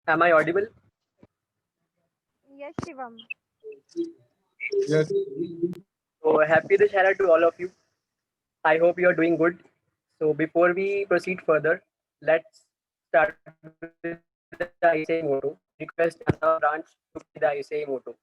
Am I audible? Yes, Shivam. Yes. So happy Dussehra to all of you. I hope you are doing good. So before we proceed further, let's start with the ICI motto. I request Ananda branch to play the ICI motto.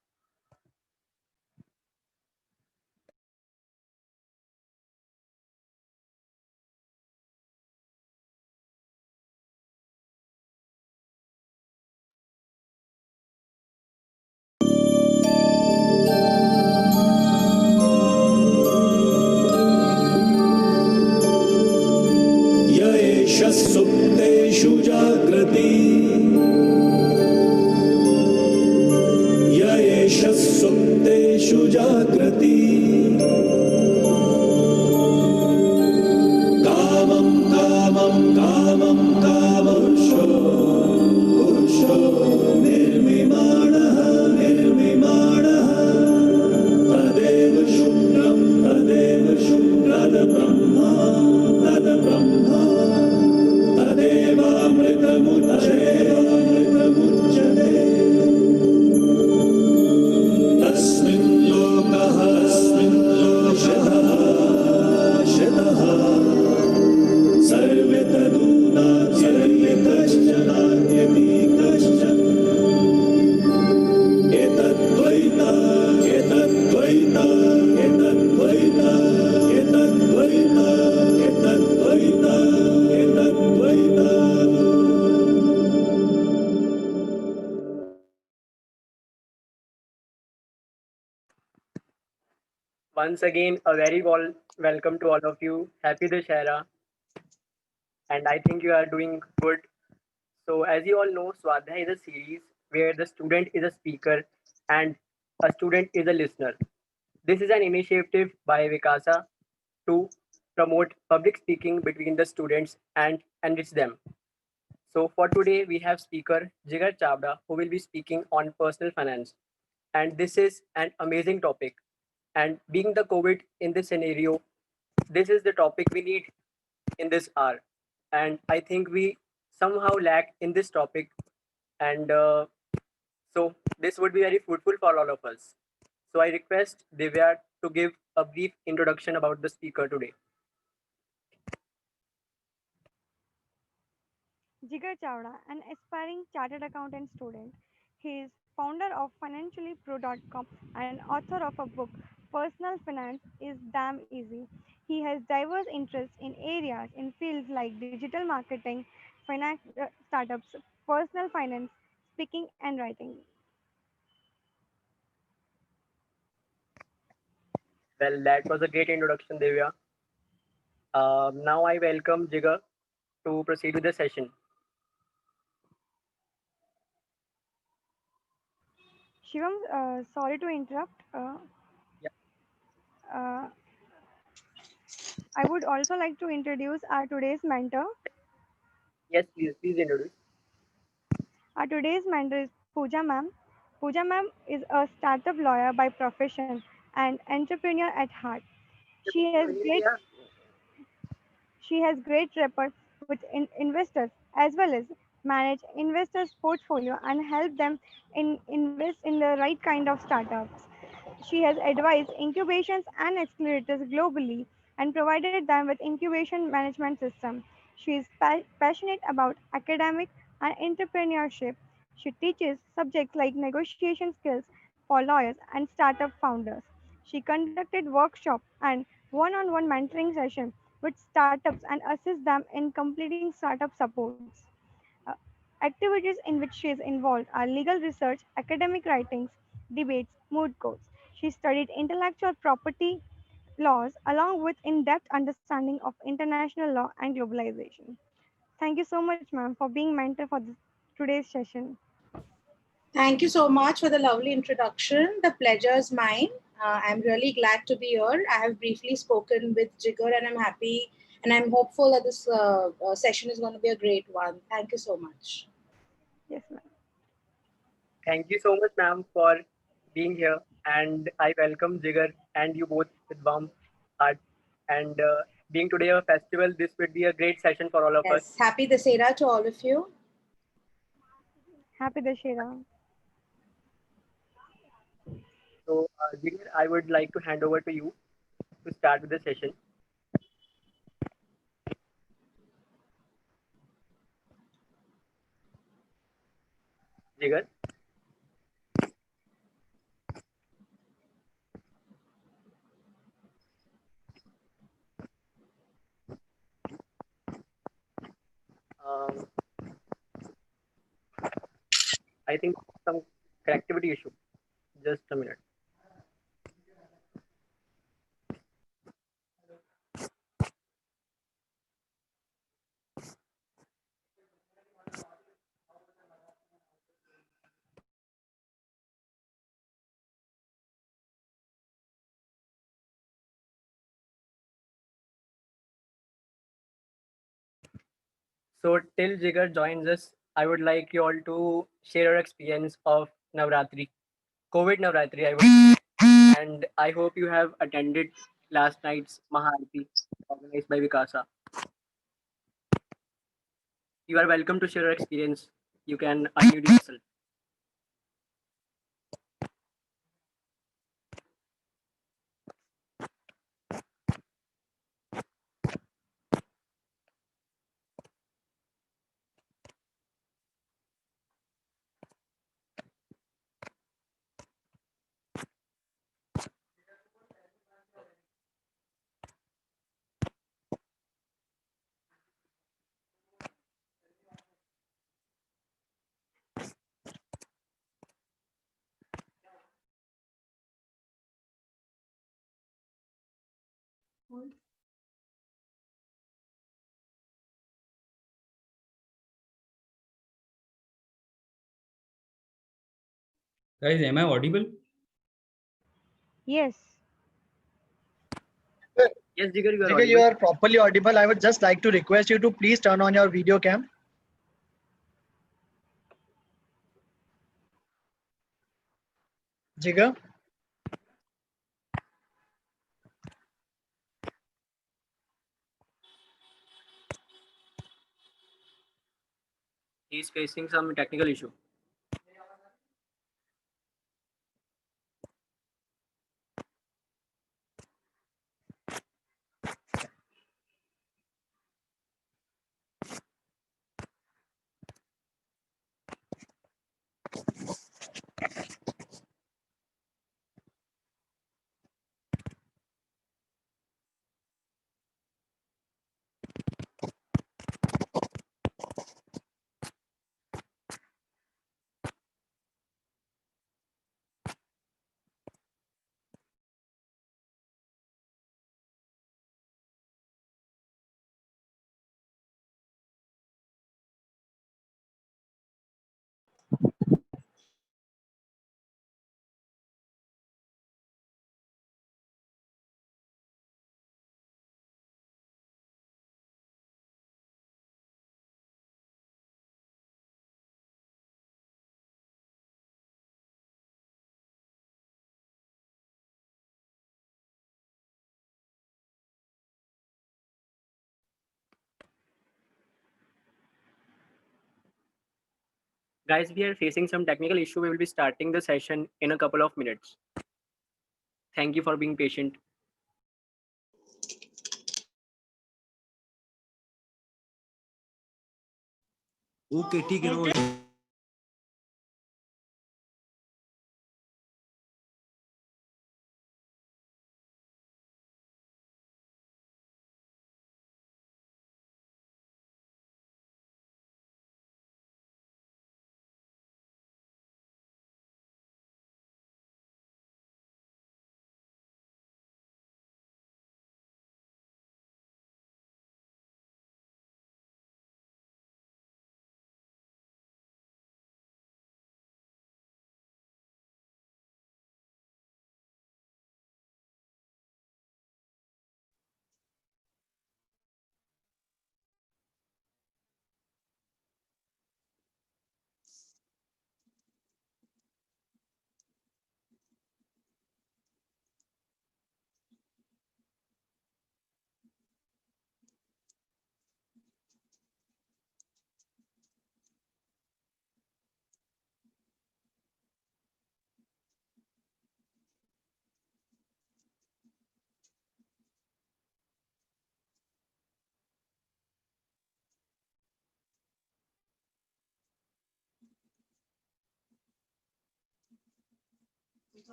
य एष सुप्तेषु जाग्रति य एष सुप्तेषु जाग्रति कामं कामं कामं कामोषो पुरुषो निर्मिमाणः निर्मिमाणः तदेव शुक्रं तद्ब्रह्मा तदेवामृतमुच्यते तस्मिन् लोकः शतः सर्वे तदूनाद्यति कश्चन एतद्वैता एतद्वैता एतद्वैता एतद्वैता एतद्वैता एतद्वैता Once again, a very welcome to all of you. Happy Dussehra, and I think you are doing good. So, as you all know, Swadhyay is a series where the student is a speaker and a student is a listener. This is an initiative by Vikasa to promote public speaking between the students and enrich them. So, for today, we have speaker Jigar Chabda who will be speaking on personal finance. And this is an amazing topic. And being the COVID in this scenario, this is the topic we need in this hour. And I think we somehow lack in this topic. And so this would be very fruitful for all of us. So I request Divya to give a brief introduction about the speaker today. Jigar Chawda, an aspiring chartered accountant student. He is founder of financiallypro.com and author of a book, Personal Finance is Damn Easy. He has diverse interests in areas in fields like digital marketing, finance, startups, personal finance, speaking, and writing. Well, that was a great introduction, Divya. Now I welcome Jigar to proceed with the session. Shivam, sorry to interrupt. Yeah. Uh, I would also like to introduce our today's mentor. Yes, please introduce. Our today's mentor is Pooja ma'am. Pooja ma'am is a startup lawyer by profession and entrepreneur at heart. She has great Yeah. she has great rapport with investors as well as manage investors' portfolio and help them invest in the right kind of startups. She has advised incubations and accelerators globally and provided them with incubation management system. She is passionate about academic and entrepreneurship. She teaches subjects like negotiation skills for lawyers and startup founders. She conducted workshops and one-on-one mentoring sessions with startups and assists them in completing startup supports. Uh, Activities in which she is involved are legal research, academic writings, debates, mood courts. She studied intellectual property laws along with in-depth understanding of international law and globalization. Thank you so much, ma'am, for being mentor for today's session. Thank you so much for the lovely introduction. The pleasure is mine. I'm really glad to be here. I have briefly spoken with Jigar and I'm happy and I'm hopeful that this session is going to be a great one. Thank you so much. Yes, ma'am. Thank you so much, ma'am, for being here. And I welcome Jigar and you both with warm heart. And being today a festival, this would be a great session for all of us. Yes, happy Dasera to all of you. Happy Dashera. So, Jigar, I would like to hand over to you to start with the session. Jigar. Um, I think some connectivity issue. Just a minute. So, till Jigar joins us, I would like you all to share your experience of Navratri, COVID Navratri, I would say. And I hope you have attended last night's Maharati organized by Vikasa. You are welcome to share your experience. You can unmute yourself. Guys, am I audible? Yes. Yes, Jigar, you are Jigar, you audible. are properly audible. I would just like to request you to please turn on your video cam. Jigar, He is facing some technical issue. Guys, we are facing some technical issue. We will be starting the session in a couple of minutes. Thank you for being patient. Okay ठीक है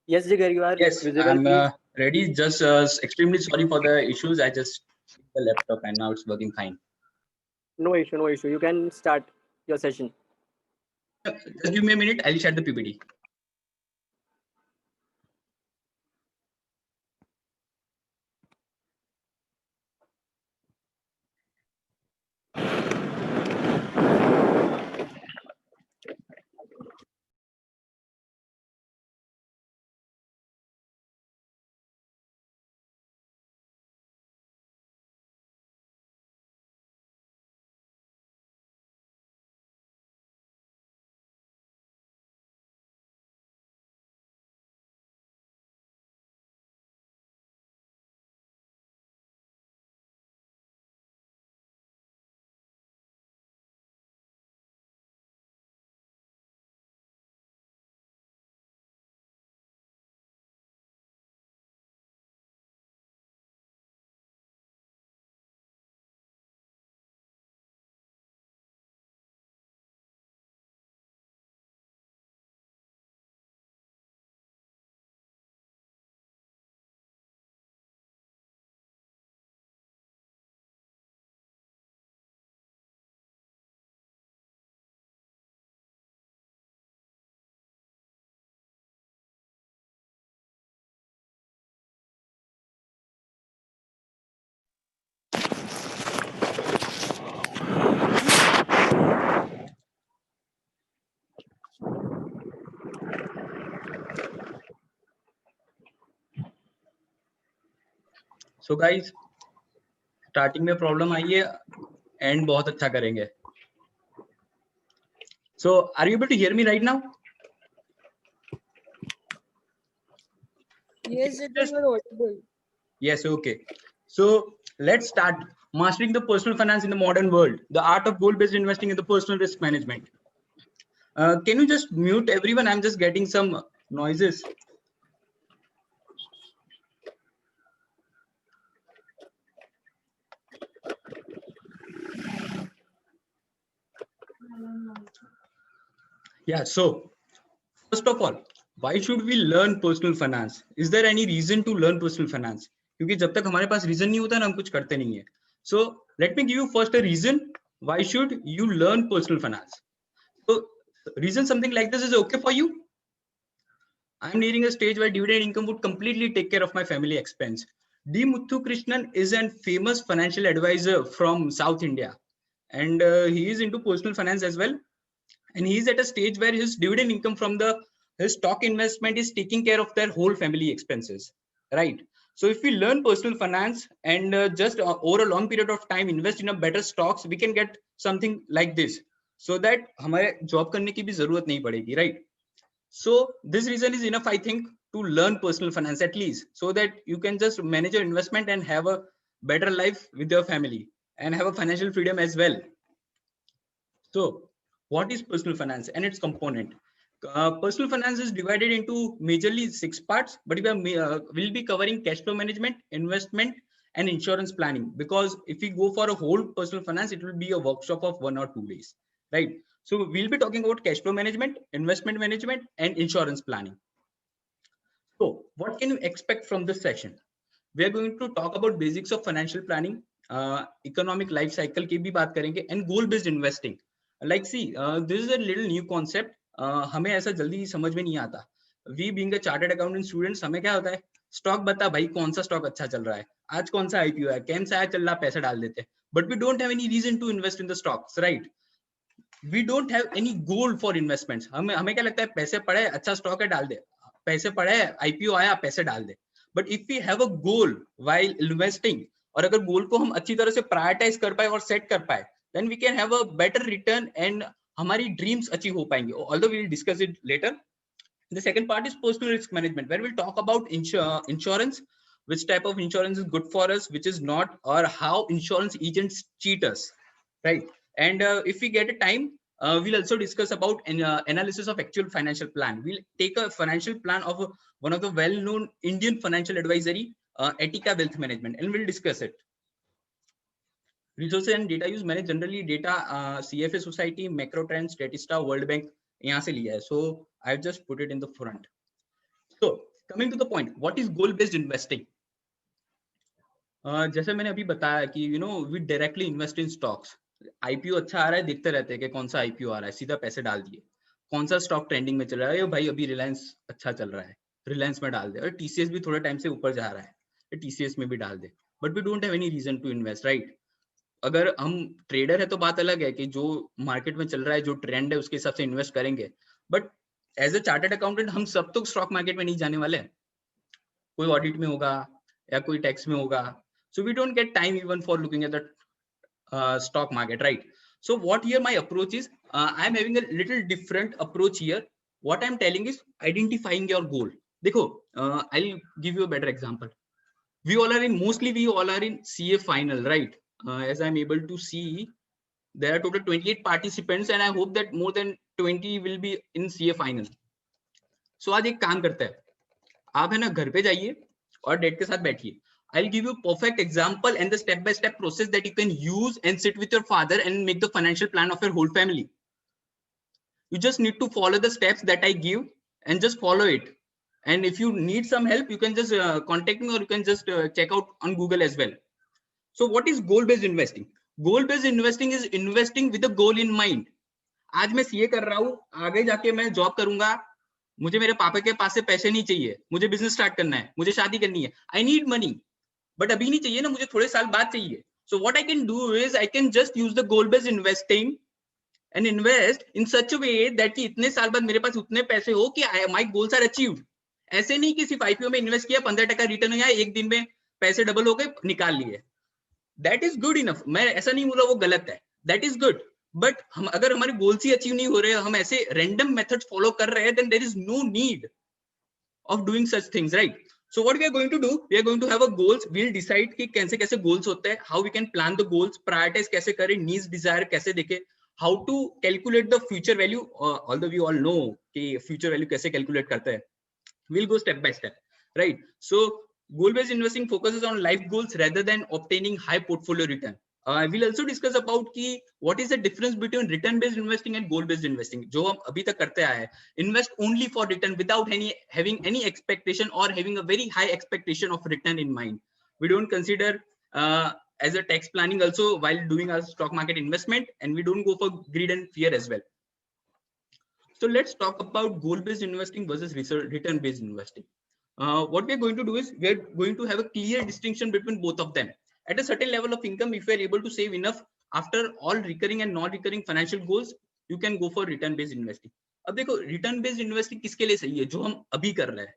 Yes, Jigar, you are Yes, visible, I'm please. ready. Just extremely sorry for the issues. I just the laptop and now it's working fine. No issue, no issue. You can start your session. Just give me a minute. I'll share the PPT. So guys, starting में problem आई है, end बहुत अच्छा करेंगे. So are you able to hear me right now? Yes, it is audible. Yes, okay. So let's start mastering the personal finance in the modern world, the art of goal-based investing and the personal risk management. Can you just mute everyone? I'm just getting some noises. Yeah, so first of all, why should we learn personal finance? Is there any reason to learn personal finance? क्योंकि जब तक हमारे पास reason नहीं होता ना हम कुछ करते नहीं है. So let me give you first a reason why should you learn personal finance. So reason something like this is okay for you? I'm nearing a stage where dividend income would completely take care of my family expense. D. Muthukrishnan is a famous financial advisor from South India, and he is into personal finance as well. And he is at a stage where his dividend income from his stock investment is taking care of their whole family expenses, right? So if we learn personal finance and just over a long period of time invest in a better stocks, we can get something like this, so that हमारे job करने की भी जरूरत नहीं पड़ेगी, right? So this reason is enough, I think, to learn personal finance at least, so that you can just manage your investment and have a better life with your family and have a financial freedom as well. So what is personal finance and its component? Personal finance is divided into majorly 6 parts, but we will be covering cash flow management, investment, and insurance planning, because if we go for a whole personal finance, it will be a workshop of 1 or 2 days, right? So we'll be talking about cash flow management, investment management, and insurance planning. So what can you expect from this session? We are going to talk about basics of financial planning, economic life cycle की भी बात करेंगे, and goal based investing. Like see, this is a little new concept. हमें ऐसा जल्दी समझ में नहीं आता. We being a chartered accountant students, हमें क्या होता है, स्टॉक बता भाई कौन सा स्टॉक अच्छा चल रहा है, आज कौन सा आईपीओ है, कैम सा चल रहा, पैसा डाल देते हैं. But we don't have any reason to invest in the stocks, right? We don't have any goal for investments. हमें क्या लगता है, पैसे पड़े, अच्छा स्टॉक है, डाल दे, पैसे पड़े, आईपीओ आया, पैसे डाल दे. But if we have a goal while investing, और अगर गोल को हम अच्छी तरह से प्रायोरिटाइज कर पाए और सेट कर पाए, then we can have a better return and हमारी ड्रीम्स अचीव हो पाएंगे. Although we will discuss it later. The second part is personal risk management, where we'll talk about insurance, which type of insurance is good for us, which is not, or how insurance agents cheat us, right? And if we get a time, we'll also discuss about an analysis of actual financial plan. We'll take a financial plan of one of the well-known Indian financial advisory, Etica Wealth Management, and we'll discuss it. Resources and data use, मैंने generally data CFA Society, Macro Trends, Statista, World Bank यहाँ से लिया है. So I've just put it in the front. So coming to the point, what is goal-based investing? जैसे मैंने अभी बताया कि we directly invest in stocks. IPO अच्छा आ रहा है, देखते रहते हैं कि कौन सा आईपीओ आ रहा है, सीधा पैसे डाल दिए. कौन सा स्टॉक ट्रेंडिंग में चल रहा है, भाई अभी रिलायंस अच्छा चल रहा है, रिलायंस में डाल दे, और टीसीएस भी थोड़े टाइम से ऊपर जा रहा है, टीसीएस में भी डाल दे. But we don't have any reason to invest, right? अगर हम ट्रेडर है तो बात अलग है कि जो मार्केट में चल रहा है, जो ट्रेंड है, उसके हिसाब से इन्वेस्ट करेंगे. But as a chartered accountant हम सब तो स्टॉक मार्केट में नहीं जाने वाले हैं. कोई ऑडिट में होगा या कोई टैक्स में होगा. So we don't get time even for looking at the stock market, right? So what here my approach is, I'm having a little different approach here. What I'm telling is identifying your goal. देखो, I'll give you a better example. We all are in CA final, right? As I'm able to see, there are total 28 participants, and I hope that more than 20 will be in CA final. So आज एक काम करते हैं, आप है ना घर पे जाइए और डेट के साथ बैठिए. I'll give you a perfect example and the step-by-step process that you can use and sit with your father and make the financial plan of your whole family. You just need to follow the steps that I give and just follow it. And if you need some help, you can just contact me, or you can just check out on Google as well. So what is goal-based investing? Goal-based investing is investing with a goal in mind. आज मैं CA कर रहा हूँ, आगे जाके मैं job करूंगा, मुझे मेरे पापा के पास से पैसे नहीं चाहिए, मुझे बिजनेस स्टार्ट करना है, मुझे शादी करनी है. I need money. बट अभी नहीं चाहिए ना, मुझे थोड़े साल बाद चाहिए. So what I can do is I can just use the goal based investing and invest in such a way that कि इतने साल बाद मेरे पास उतने पैसे हो कि माय गोल्स आर अचीव्ड. ऐसे नहीं कि सिर्फ आईपीओ में इन्वेस्ट किया, 15% रिटर्न आया, एक दिन में पैसे डबल हो गए, निकाल लिए. That is good enough. मैं ऐसा नहीं बोला वो गलत है, दैट इज गुड. बट हम अगर हमारे गोल्स ही अचीव नहीं हो रहे, हम ऐसे रैंडम मेथड्स फॉलो कर रहे हैं, then there is no need of doing such things, right? So what we are going to do, we are going to have a goals. We'll decide कि कैसे goals होते हैं, how we can plan the goals, prioritize कैसे करें, needs desire कैसे देखें, how to calculate the future value, although we all know कि future value कैसे calculate करते हैं. We'll go step by step, right? So goal based investing focuses on life goals rather than obtaining high portfolio return. We'll also discuss about कि what is the difference between return based investing and goal based investing. जो हम अभी तक करते आए हैं, invest only for return without having any expectation or having a very high expectation of return in mind. We don't consider as a tax planning also while doing our stock market investment, and we don't go for greed and fear as well. So let's talk about goal-based investing versus return-based investing. What we're going to do is we're going to have a clear distinction between both of them. At a certain level of income, if you're able to save enough after all recurring and non-recurring financial goals, you can go for return-based investing. अब देखो रिटर्न-based investing किसके लिए सही है? जो हम अभी कर रहे हैं.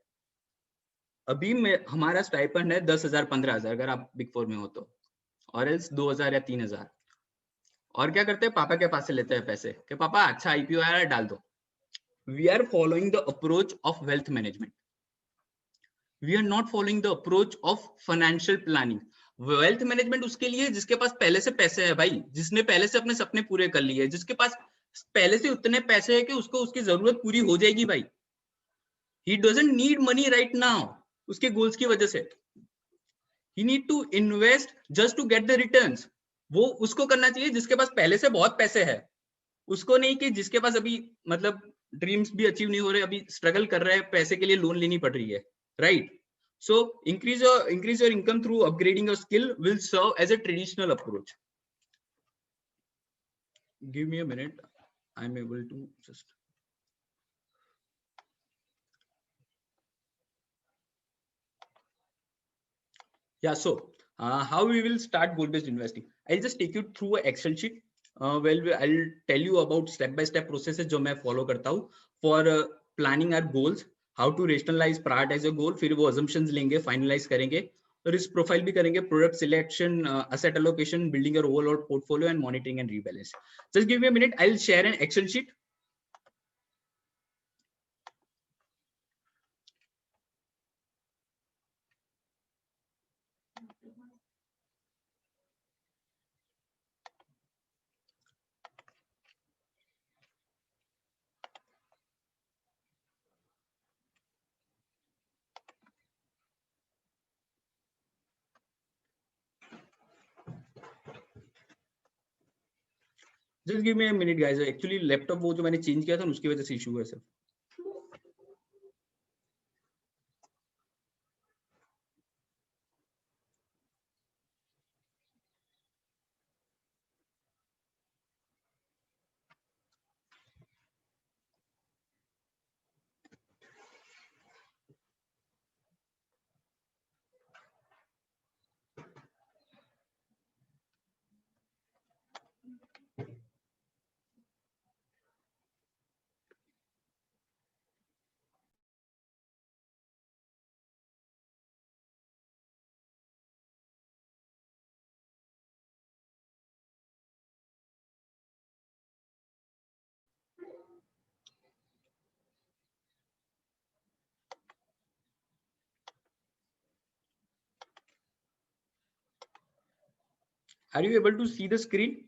अभी में हमारा स्टाइपेंड है 10,000 15,000 अगर आप बिग फोर में हो तो, और एल्स 2,000 या 3,000. और क्या करते हैं? पापा के पास से लेते हैं पैसे कि पापा अच्छा आईपीओ आया है डाल दो. We are following the approach of wealth management. We are not following the approach of financial planning. Wealth management उसके लिए जिसके पास पहले से पैसे है भाई, जिसने पहले से अपने सपने पूरे कर लिए, जिसके पास पहले से उतने पैसे है कि उसको उसकी जरूरत पूरी हो जाएगी भाई. He doesn't need money right now. उसके गोल्स की वजह से. He need to invest just to get the returns. वो उसको करना चाहिए जिसके पास पहले से बहुत पैसे है. उसको नहीं कि जिसके पास अभी मतलब ड्रीम्स भी अचीव नहीं हो रहे, अभी स्ट्रगल कर रहे हैं, पैसे के लिए लोन लेनी पड़ रही है, right? So increase your income through upgrading your skill will serve as a traditional approach. Give me a minute. I'm able to just. Yeah, so how we will start goal-based investing? I'll just take you through an Excel sheet. I'll tell you about step-by-step processes जो मैं follow करता हूँ for planning our goals, how to rationalize, prioritize your goal. फिर वो assumptions लेंगे, finalize करेंगे, risk profile भी करेंगे, product selection, asset allocation, building your overall portfolio, and monitoring and rebalance. Just give me a minute. I'll share an Excel sheet. Just give me a minute, guys. Actually, laptop वो जो मैंने change किया था उसकी वजह से issue है sir. Are you able to see the screen?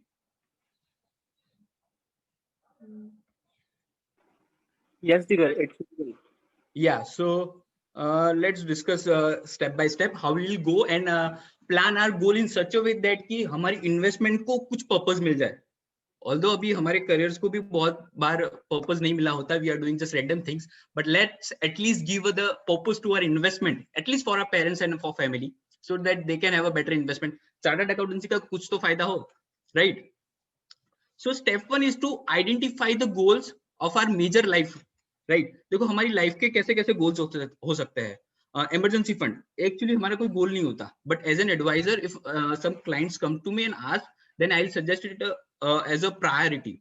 Yes, Jigar, it's visible. Yeah, so let's discuss step by step how we will go and plan our goal in such a way that कि हमारी investment को कुछ purpose मिल जाए. Although अभी हमारे careers को भी बहुत बार purpose नहीं मिला होता, we are doing just random things, but let's at least give the purpose to our investment, at least for our parents and for family, so that they can have a better investment. Chartered accountancy का कुछ तो फायदा हो, right? So step one is to identify the goals of our major life. Right देखो हमारी life के कैसे कैसे गोल्स हो सकते हैं. इमरजेंसी फंड एक्चुअली हमारा कोई गोल नहीं होता, but as an advisor if some clients come to me and ask then I will suggest it as a priority.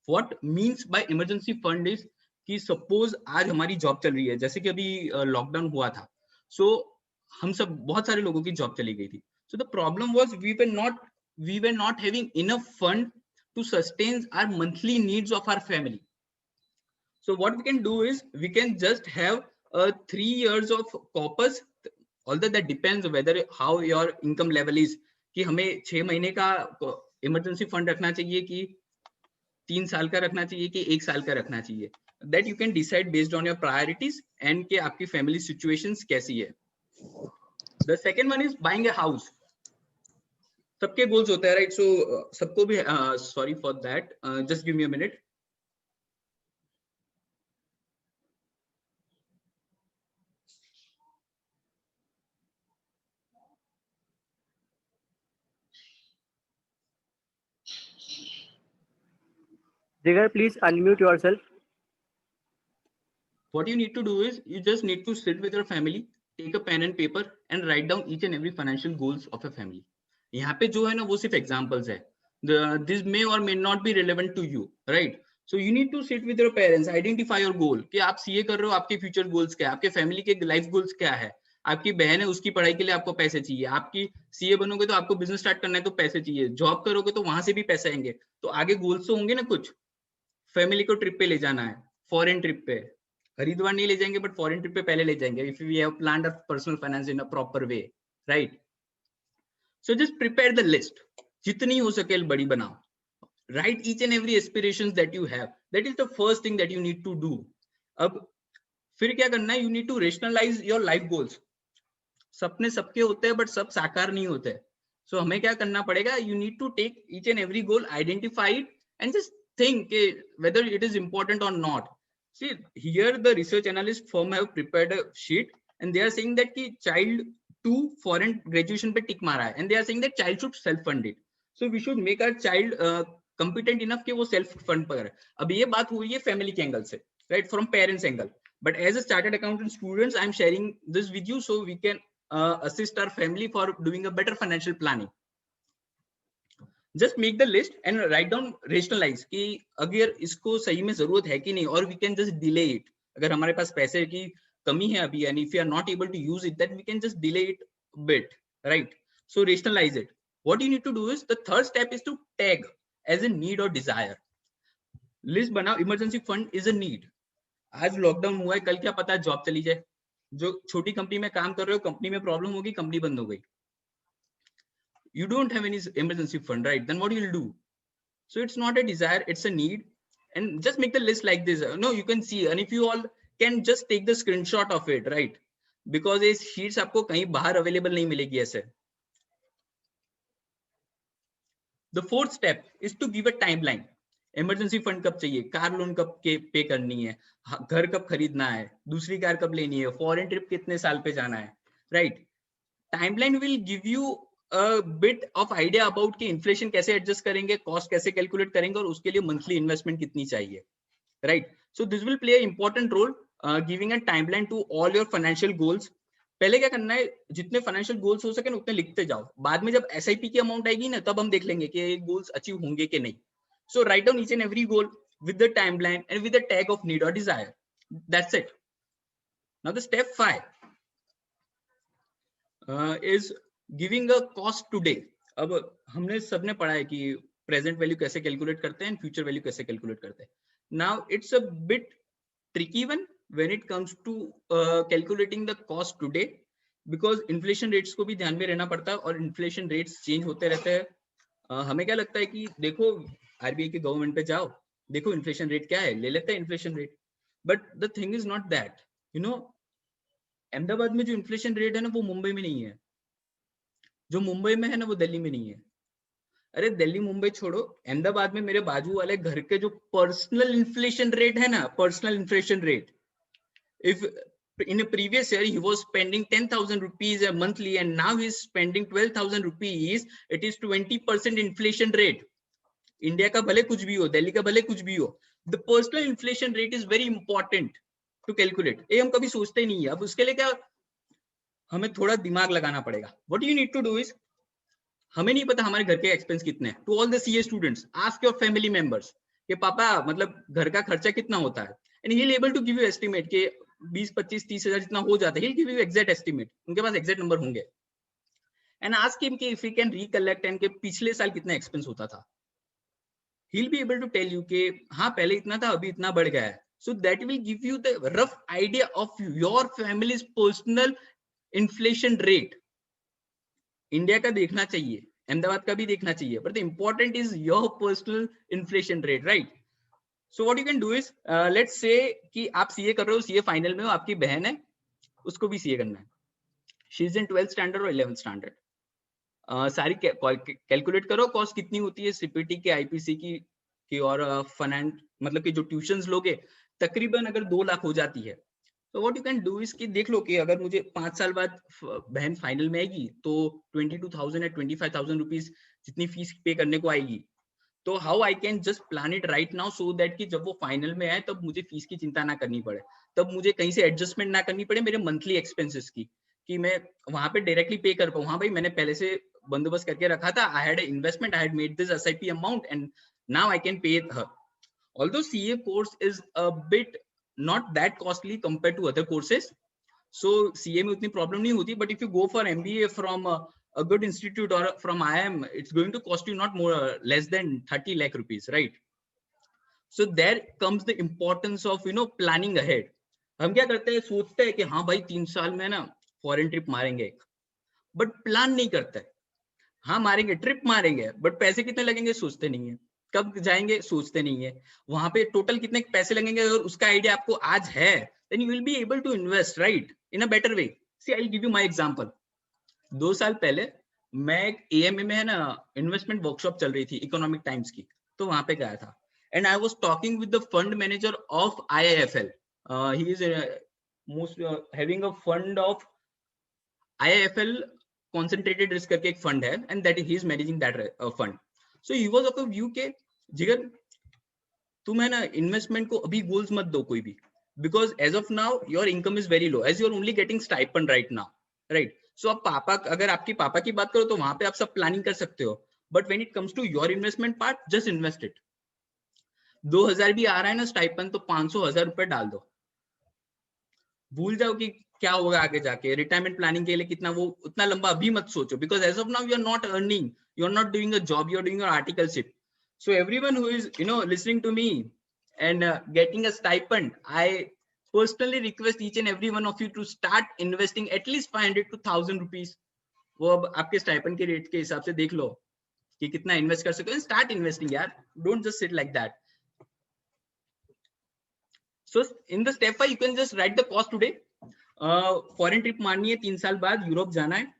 What means by emergency fund is कि suppose आज हमारी job चल रही है, जैसे कि अभी लॉकडाउन हुआ था, सो हम सब बहुत सारे लोगों की जॉब चली गई थी. So the problem was we were not having enough fund to sustain our monthly needs of our family. So what we can do is we can just have 3 years of corpus, although that depends whether how your income level is, कि हमें 6 महीने का emergency fund रखना चाहिए कि 3 साल का रखना चाहिए कि 1 साल का रखना चाहिए. That you can decide based on your priorities and कि आपकी family situations कैसी है. The second one is buying a house. सबके goals होते हैं, right? So सबको भी sorry for that. Just give me a minute. Jigar, please unmute yourself. what you need to do is you just need to sit with your family, take a pen and paper and write down each and every financial goals of a family. यहाँ पे जो है ना वो सिर्फ examples है. This may or may not be relevant to you, right? So you need to sit with your parents, identify your goal कि आप सीए कर रहे हो, आपके future goals क्या है, आपके family के life goals क्या है, आपकी बहन है उसकी पढ़ाई के लिए आपको पैसे चाहिए, आपकी सीए बनोगे तो आपको बिजनेस स्टार्ट करना है तो पैसे चाहिए, जॉब करोगे तो वहां से भी पैसे आएंगे, तो आगे गोल्स तो होंगे ना कुछ. फैमिली को ट्रिप पे ले जाना है, फॉरेन ट्रिप पे, हरिद्वार नहीं ले जाएंगे बट फॉरेन ट्रिप पे पहले ले जाएंगे if we have planned a personal finance in a proper way, right? So just prepare the list, जितनी हो सके बड़ी बनाओ. Write each and every aspirations that you have. That is the first thing that you need to do. अब फिर क्या करना है? You need to rationalize your life goals. सपने सबके होते हैं बट सब साकार नहीं होते. So हमें क्या करना पड़ेगा? You need to take each and every goal, identify it, and just think whether it is important or not. See, here the research analyst firm have prepared a sheet and they are saying that कि child to foreign graduation पे tick मारा है and they are saying that child should self-fund it. So we should make our child competent enough कि वो self fund पर करे. अब ये बात हुई है family के angle से, right? From parents angle. But as a chartered accountant students, I am sharing this with you so we can assist our family for doing a better financial planning. Just make the list and write down, rationalize कि अगर इसको सही में जरूरत है कि नहीं, और we can just delay it. अगर हमारे पास पैसे की कमी है अभी and if we are not able to use it, then we can just delay it a bit, right? So rationalize it. What you need to do is the third step is to tag as a need or desire. List बनाओ. Emergency fund is a need. आज lockdown हुआ है, कल क्या पता job चली जाए. जो छोटी कंपनी में काम कर रहे हो, कंपनी में प्रॉब्लम होगी, कंपनी बंद हो गई. You don't have any emergency fund, right? Then what you will do? So it's not a desire, it's a need. And just make the list like this. No, you can see, and if you all can just take the screenshot of it, right? Because ये sheets आपको कहीं बाहर available नहीं मिलेगी ऐसे. The fourth step is to give a timeline. Emergency fund कब चाहिए, car loan कब के पे करनी है, घर कब खरीदना है, दूसरी कार कब लेनी है, फॉरेन ट्रिप कितने साल पे जाना है, right? Timeline will give you a bit of idea about कि इन्फ्लेशन कैसे एडजस्ट करेंगे, कॉस्ट कैसे कैलकुलेट करेंगे और उसके लिए मंथली इन्वेस्टमेंट कितनी चाहिए, right? So this will play important role giving a timeline to all your financial goals. पहले क्या करना है, जितने फाइनेंशियल गोल्स हो सके ना उतने लिखते जाओ. बाद में जब एसआईपी की अमाउंट आएगी ना, तब हम देख लेंगे कि ये गोल्स अचीव होंगे कि नहीं. So write down each and every goal with the timeline and with the tag of need or desire. That's it. Now the step 5 is giving a cost today. अब हमने सबने पढ़ा है कि present value कैसे calculate करते हैं and future value कैसे calculate करते हैं. Now it's a bit tricky one when it comes to calculating the cost today because inflation rates को भी ध्यान में रहना पड़ता है और inflation rates change होते रहते हैं. हमें क्या लगता है कि देखो आरबीआई के गवर्नमेंट पे जाओ, देखो इन्फ्लेशन रेट क्या है, ले लेते हैं inflation rate. But the thing is not that. You know, Ahmedabad में जो इन्फ्लेशन रेट है ना वो मुंबई में नहीं है, जो मुंबई में है ना वो दिल्ली में नहीं है. अरे दिल्ली मुंबई छोड़ो, अहमदाबाद में मेरे बाजू वाले घर के जो पर्सनल इन्फ्लेशन रेट है ना, personal inflation rate, if in a previous year he was spending 10,000 rupees a monthly and now he is spending 12,000 rupees, it is 20% inflation rate. India का भले कुछ भी हो, दिल्ली का भले कुछ भी हो, the personal inflation rate is very important to calculate. ये हम कभी सोचते नहीं है. अब उसके लिए क्या, हमें थोड़ा दिमाग लगाना पड़ेगा. What you need to do is, हमें नहीं पता हमारे घर के एक्सपेंस कितने हैं. To all the CA students, ask your family members कि पापा मतलब घर का खर्चा कितना होता है, and he will able to give you estimate कि 20, 25, 30 हजार जितना हो जाता है. He will give you exact estimate, उनके पास एग्जैक्ट नंबर होंगे. एंड आस्क हिम कि if he can recollect and के पिछले साल कितना एक्सपेंस होता था. He'll be able to tell you कि हाँ पहले इतना था अभी इतना बढ़ गया है. So that will give you the rough idea of your family's personal inflation rate. India का देखना चाहिए, अहमदाबाद का भी देखना चाहिए, but the important is your personal inflation rate, right? So what you can do is, let's say कि आप CA कर रहे हो, सीए फाइनल में हो, आपकी बहन है, उसको भी सीए करना है. She is in 12th standard और 11th standard. सारी कैलकुलेट करो कॉस्ट कितनी होती है सीपीटी के, आईपीसी की और फाइनेंस मतलब कि जो ट्यूशंस लोगे तकरीबन अगर 2 लाख हो जाती है. तो what you can do is कि देख लो कि अगर मुझे 5 साल बाद बहन फाइनल में आएगी तो 22,000 या 25,000 रुपीज जितनी फीस पे करने को आएगी. तो how I can just plan it right now so that कि जब वो फाइनल में आए तब मुझे फीस की चिंता ना करनी पड़े. तब मुझे कहीं से एडजस्टमेंट ना करनी पड़े मेरे मंथली एक्सपेंसेस की, कि मैं वहां पे डायरेक्टली पे कर पाऊँ। हाँ भाई मैंने पहले से बंदोबस्त करके रखा था, I had investment, I had made this SIP amount and now I can pay her. Although CA course is a bit not that costly compared to other courses, so CA में उतनी problem नहीं होती, but if you go for MBA from a good institute or from IIM, it's going to cost you not more less than 30 lakh rupees, right? So there comes the importance of planning ahead. हम क्या करते हैं, सोचते हैं कि हाँ भाई 3 साल में ना फॉरेन ट्रिप मारेंगे, बट प्लान नहीं करते हैं। हाँ मारेंगे, ट्रिप मारेंगे, बट पैसे कितने लगेंगे सोचते नहीं है, कब जाएंगे सोचते नहीं है, वहां पे टोटल कितने पैसे लगेंगे अगर उसका आइडिया आपको आज है, then you will be able to invest right in a better way. See, I'll give you my example. 2 साल पहले मैं एक AMA में है ना इन्वेस्टमेंट वर्कशॉप चल रही थी इकोनॉमिक टाइम्स की, तो वहां पे गया था and I was talking with the fund manager of IIFL. He is most having a fund of IIFL concentrated risk करके एक फंड है and that he is managing that fund. So he was of a view के जिगर तुम है ना investment को अभी गोल्स मत दो कोई भी, because as of now your income is very low as you are only getting stipend right now, right? So अब पापा, अगर आपकी पापा की बात करो तो वहां पे आप सब प्लानिंग कर सकते हो, but when it comes to your investment part just invest it. 2000 भी आ रहा है ना स्टाइपेंड, तो 500,000 रुपए डाल दो, भूल जाओ कि क्या होगा आगे जाके। रिटायरमेंट प्लानिंग के लिए कितना, वो उतना लंबा अभी मत सोचो, because as of now you are not earning, you are not doing a job, you are doing your articleship. So everyone who is listening to me and getting a stipend, I personally request each and every one of you to start investing at least 500 to 1000 rupees. वो अब आपके stipend के rate के हिसाब से देख लो कि कितना इन्वेस्ट कर सकते हो. स्टार्ट इन्वेस्टिंग यार, don't just sit like that. So in the step 5 you can just write the cost today. Foreign trip मारनी है, 3 साल बाद यूरोप जाना है,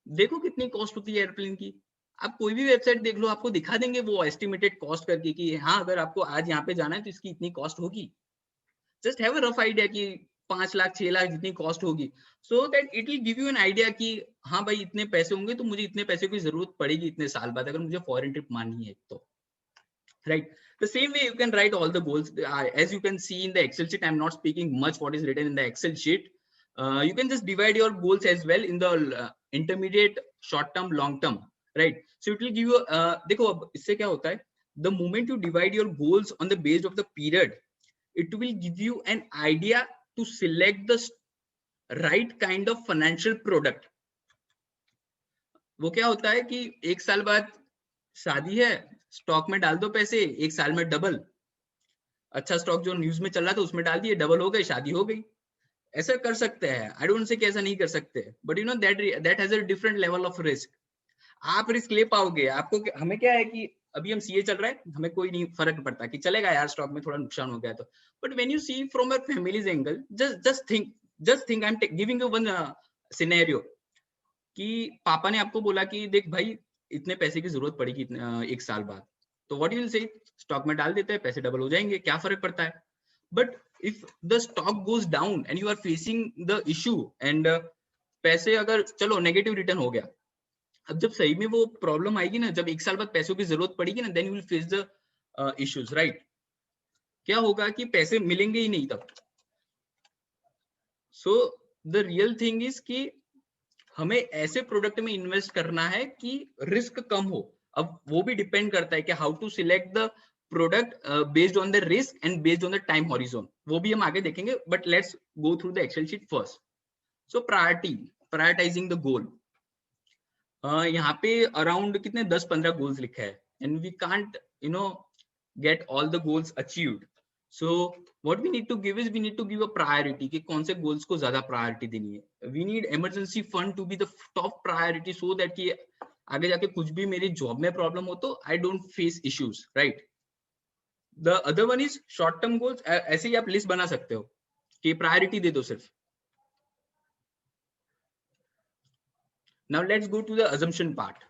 देखो कितनी कॉस्ट होती है एयरप्लेन की. आप कोई भी वेबसाइट देख लो, आपको दिखा देंगे वो एस्टिमेटेड कॉस्ट करके कि हाँ अगर आपको आज यहाँ पे जाना है तो इसकी इतनी कॉस्ट होगी. Just have a rough idea कि 5 लाख 6 लाख जितनी कॉस्ट होगी, so that it will give you an idea कि हाँ भाई इतने पैसे होंगे तो मुझे इतने पैसे की जरूरत पड़ेगी इतने साल बाद अगर मुझे फॉरेन ट्रिप मारनी है तो, right? The same way you can write all the goals. As you can see in the Excel sheet, I'm not speaking much what is written in the Excel sheet. You can just divide your goals as well in the intermediate, short term, long term, right? So it will give you देखो अब इससे क्या होता है, the moment you divide your goals on the base of the period, it will give you an idea to select the right kind of financial product. वो क्या होता है कि 1 साल बाद शादी है, स्टॉक में डाल दो पैसे, 1 साल में डबल. अच्छा स्टॉक जो न्यूज में चल रहा था उसमें डाल दिए, डबल हो गए, शादी हो गई. ऐसा कर सकते हैं, आई डोंट से कि ऐसा नहीं कर सकते, but that has a different level of risk. आप रिस्क ले पाओगे, आपको हमें क्या है कि अभी हम सीए चल रहा है, हमें कोई नहीं फर्क पड़ता कि चलेगा यार स्टॉक में थोड़ा नुकसान हो गया तो, but when you see from a family's angle, just think I am giving you one scenario कि पापा ने आपको बोला कि देख भाई इतने पैसे की जरूरत पड़ेगी 1 साल बाद, तो what you will say, stock में डाल देते हैं, पैसे डबल हो जाएंगे, क्या फर्क पड़ता है. But if the stock goes down and you are facing the issue and पैसे अगर चलो नेगेटिव रिटर्न हो गया, अब जब सही में वो प्रॉब्लम आएगी ना, जब 1 साल बाद पैसों की जरूरत पड़ेगी ना, then you will face the issues, right? क्या होगा कि पैसे मिलेंगे ही नहीं तब. So the real thing is कि हमें ऐसे प्रोडक्ट में इन्वेस्ट करना है कि रिस्क कम हो. अब वो भी डिपेंड करता है कि how to select the product based on the risk and based on the time horizon, वो भी हम आगे देखेंगे, but let's go through the Excel sheet first. So prioritising the goal. यहाँ पे अराउंड कितने 10-15 गोल्स लिखे हैं and we can't get all the goals achieved. So what we need to give is we need to give a priority कि कौन से goals को ज्यादा priority देनी है. We need emergency fund to be the top priority so that कि आगे जाके कुछ भी मेरी job में problem हो तो I don't face issues, right? The other one is short term goals. ऐसे ही आप list बना सकते हो कि priority दे दो सिर्फ. Now let's go to the assumption part.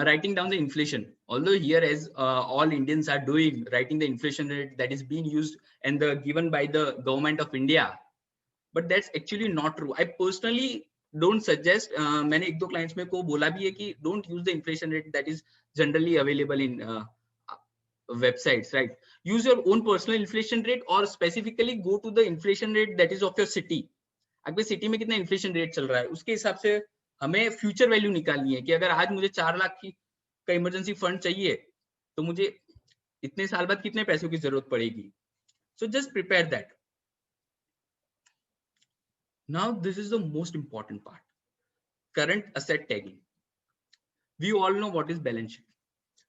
Writing down the inflation. Although here, as all Indians are doing, writing the inflation rate that is being used and given by the government of India, but that's actually not true. I personally don't suggest. मैंने 1-2 clients में को बोला भी है कि don't use the inflation rate that is generally available in websites, right? Use your own personal inflation rate or specifically go to the inflation rate that is of your city. अगर city में कितना inflation rate चल रहा है उसके हिसाब से हमें फ्यूचर वैल्यू निकालनी है कि अगर आज मुझे 4 लाख का इमरजेंसी फंड चाहिए तो मुझे इतने साल बाद कितने पैसों की जरूरत पड़ेगी. So just prepare that. Now this is the most important part. Current asset tagging. We all know what is balance sheet.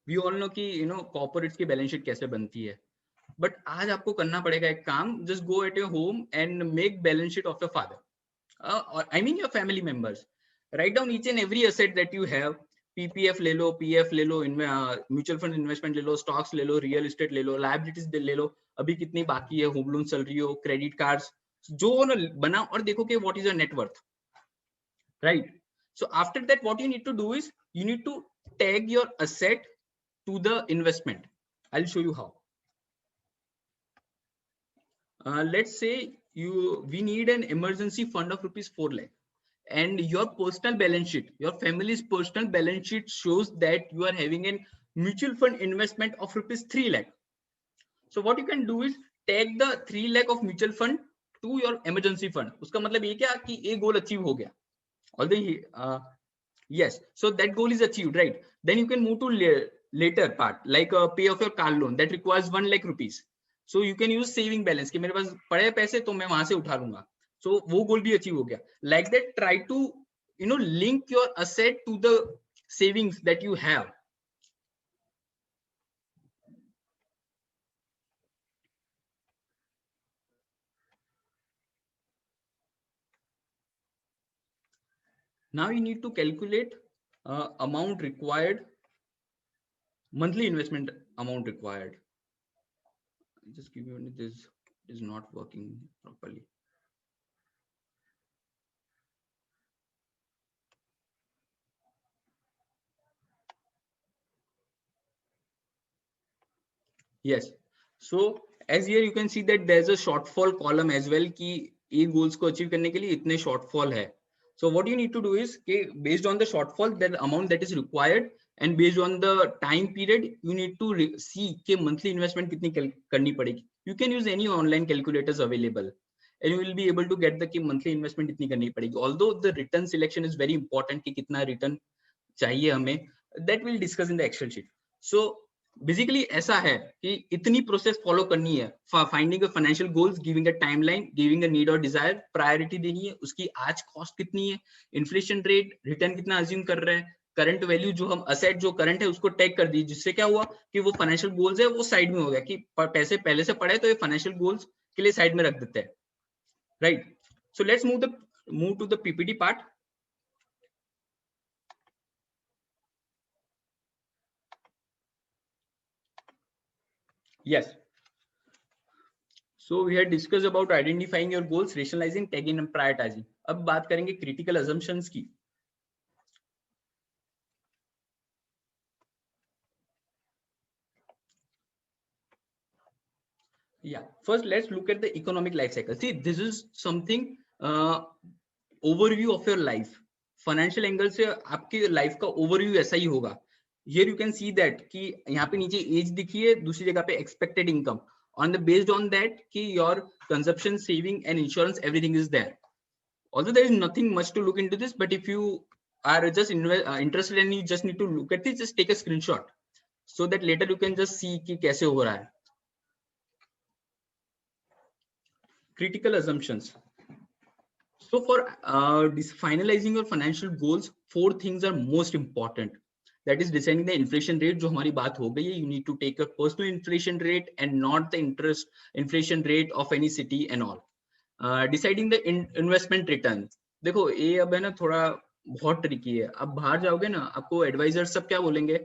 We all know कि corporates की balance sheet कैसे बनती है. But आज आपको करना पड़ेगा एक काम. Just go at your home and make balance sheet of your father. I mean your family members. Write down each and every asset that you have. PPF ले लो, PF ले लो, म्यूचुअल फंड इन्वेस्टमेंट ले लो, stocks ले लो, real estate ले लो, liabilities ले लो, अभी कितनी बाकी है, होम लोन चल रही हो, क्रेडिट कार्ड्स जो बना और देखो कि what is your net worth, right? So after that what you need to do is you need to tag your asset to the investment. I'll show you how. Let's say we need an emergency fund of rupees 4 lakh and your personal balance sheet, your family's personal balance sheet shows that you are having a mutual fund investment of rupees 3 lakh. So what you can do is tag the 3 lakh of mutual fund to your emergency fund. उसका मतलब ये क्या कि एक goal achieve हो गया. Although yes, so that goal is achieved, right? Then you can move to later part like pay off your car loan that requires 1 lakh rupees. So you can use saving balance कि मेरे पास पड़े पैसे तो मैं वहां से उठा लूंगा. So वो गोल भी अचीव हो गया. Like that, try to link your asset to the savings that you have. Now you need to calculate amount required, monthly investment amount required. Just give me a minute, this is not working properly. Yes, so as here you can see that there's a shortfall column as well कि ये goals को achieve करने के लिए इतने shortfall है. So what you need to do is based on the shortfall, that amount that is required, and based on the time period, you need to see कि monthly investment कितनी करनी पड़ेगी. You can use any online calculators available, and you will be able to get the कि monthly investment कितनी करनी पड़ेगी. Although the return selection is very important कि कितना return चाहिए हमें, that we'll discuss in the Excel sheet. So basically ऐसा है कि इतनी प्रोसेस फॉलो करनी है. Finding a financial goals, giving a timeline, giving a need और डिजायर, प्रायोरिटी देनी है, उसकी आज कॉस्ट कितनी है, इन्फ्लेशन रेट, रिटर्न कितना अज्यूम कर रहे हैं, करंट वैल्यू जो हम असेट जो करंट है उसको टैग कर दी, जिससे क्या हुआ कि वो फाइनेंशियल गोल्स है वो साइड में हो गया कि पैसे पहले से पड़े तो ये फाइनेंशियल गोल्स के लिए साइड में रख देते हैं, right? So let's move to the PPT part. Yes. So we had discussed about identifying your goals, rationalizing, tagging and prioritizing. अब बात करेंगे critical assumptions की. Yeah. First, let's look at the economic life cycle. See, this is something overview of your life. Financial angle से आपकी life का overview ऐसा ही होगा. Here you can see that कि यहाँ पे नीचे age दिखी है, दूसरी जगह पे expected income. On the based on that कि your consumption, saving and insurance, everything is there. Although there is nothing much to look into this, but if you are just interested and you just need to look at this, just take a screenshot so that later you can just see कि कैसे हो रहा है. Critical assumptions. So for finalizing your financial goals, 4 things are most important. That is deciding the inflation rate, जो हमारी बात हो गई है. You need to take your personal inflation rate and not the interest inflation rate of any city and all. Deciding the investment return. देखो ये अब है ना थोड़ा बहुत ट्रिकी है. अब बाहर जाओगे ना, आपको एडवाइजर सब क्या बोलेंगे,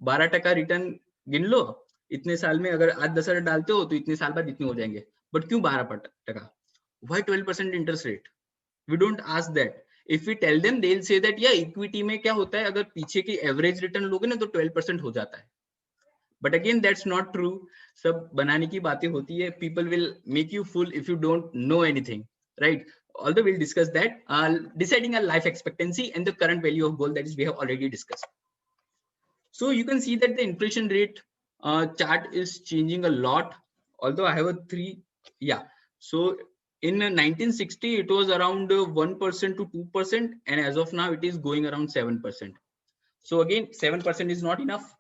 12% रिटर्न गिन लो, इतने साल में अगर आज 10,000 डालते हो तो इतने साल बाद इतने हो जाएंगे. बट क्यों 12%? Why 12% interest rate? We don't ask that. If we tell them, they'll say that yeah, equity में क्या होता है, अगर पीछे की एवरेज रिटर्न लोगे ना तो 12% हो जाता है. But again, that's not true. सब बनाने की बातें होती है. People will make you fool if you don't know anything, right? Although we'll discuss that. Deciding a life expectancy and the current value of gold, that is we have already discussed. So you can see that the inflation rate chart is changing a lot, although I have a 3. Yeah, so in 1960 it was around 1% to 2%, and as of now it is going around 7%. So again 7% is not enough.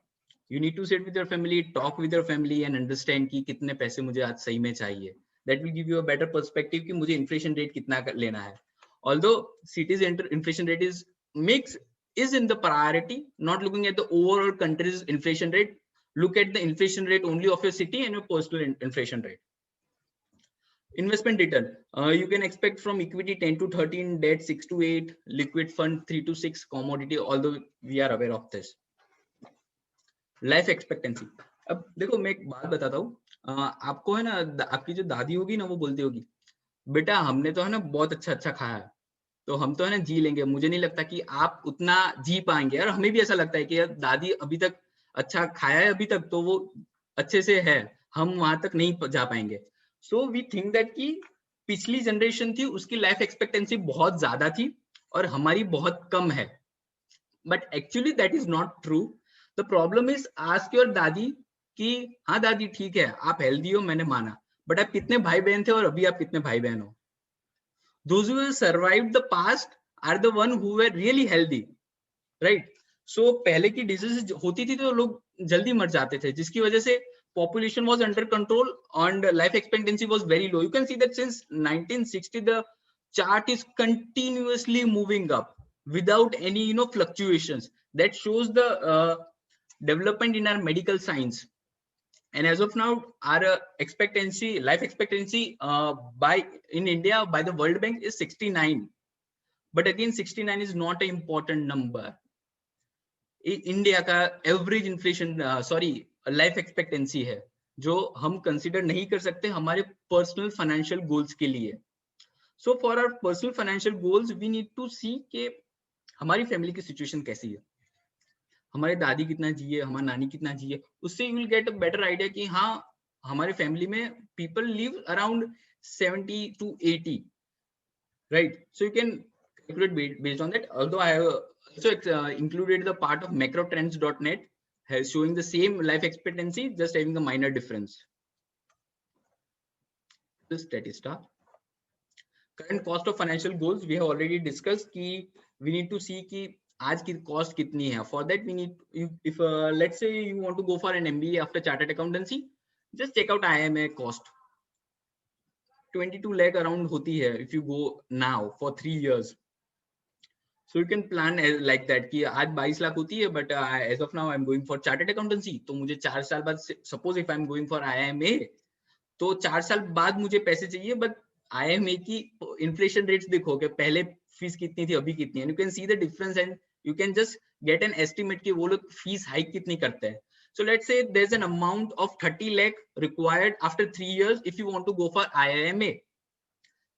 You need to sit with your family, talk with your family and understand कि कितने पैसे मुझे आज सही में चाहिए. That will give you a better perspective कि मुझे inflation rate कितना लेना है. Although cities inflation rate is in the priority, not looking at the overall country's inflation rate. Look at the inflation rate only of your city and your personal inflation rate. Investment return, you can expect from equity 10 to 13, debt 6 to 8, liquid fund 3 to 6, commodity, although we are aware of this. Life expectancy. अब देखो मैं एक बात बताता हूँ, आपको है ना, आपकी जो दादी होगी ना वो बोलती होगी बेटा हमने तो है ना बहुत अच्छा खाया है, तो हम तो है ना जी लेंगे. मुझे नहीं लगता कि आप उतना जी पाएंगे. और हमें भी ऐसा लगता है कि यार दादी अभी तक अच्छा खाया है अभी तक, तो वो अच्छे से है, हम वहां तक नहीं जा पाएंगे. सो वी थिंक दैट कि पिछली जनरेशन थी उसकी लाइफ एक्सपेक्टेंसी बहुत ज्यादा थी और हमारी बहुत कम है. But actually that is not true. The problem is ask your दादी कि हाँ दादी ठीक है आप हेल्दी हो मैंने माना, बट आप कितने भाई बहन थे और अभी आप कितने भाई बहन हो. Those who have survived the past are the one who were really healthy, right? So पहले की डिजीज होती थी तो लोग जल्दी मर जाते थे, जिसकी वजह से population was under control and life expectancy was very low. You can see that since 1960 the chart is continuously moving up without any fluctuations. That shows the development in our medical science. And as of now our life expectancy in India by the World Bank is 69. But again 69 is not an important number. India का average inflation life expectancy है जो हम consider नहीं कर सकते हमारे personal financial goals के लिए. So for our personal financial goals we need to see कि हमारी फैमिली की सिचुएशन कैसी है, हमारे दादी कितना जिए, हमारे नानी कितना जिए. उससे you will get a better idea कि हाँ हमारे फैमिली में people live around 70 to 80, right? So you can calculate based on that. Although I have also included the part of macrotrends.net has showing the same life expectancy, just having a minor difference. The Statista. Current cost of financial goals we have already discussed कि we need to see कि आज की cost कितनी है. For that we need, if let's say you want to go for an MBA after chartered accountancy, just check out IMA cost. 22 lakh around होती है if you go now for 3 years. So you can plan like that कि आज 22 लाख होती है, but as of now I'm going for chartered accountancy, तो मुझे 4 साल बाद, suppose if I'm going for IMA, तो 4 साल बाद मुझे पैसे चाहिए. बट IMA की inflation rates देखो कि पहले फीस कितनी थी अभी कितनी है. You can see the difference and you can just get an estimate कि वो लोग फीस हाइक कितनी करते हैं. So let's say there's an amount of 30 lakh required after 3 years if you want to go for IMA.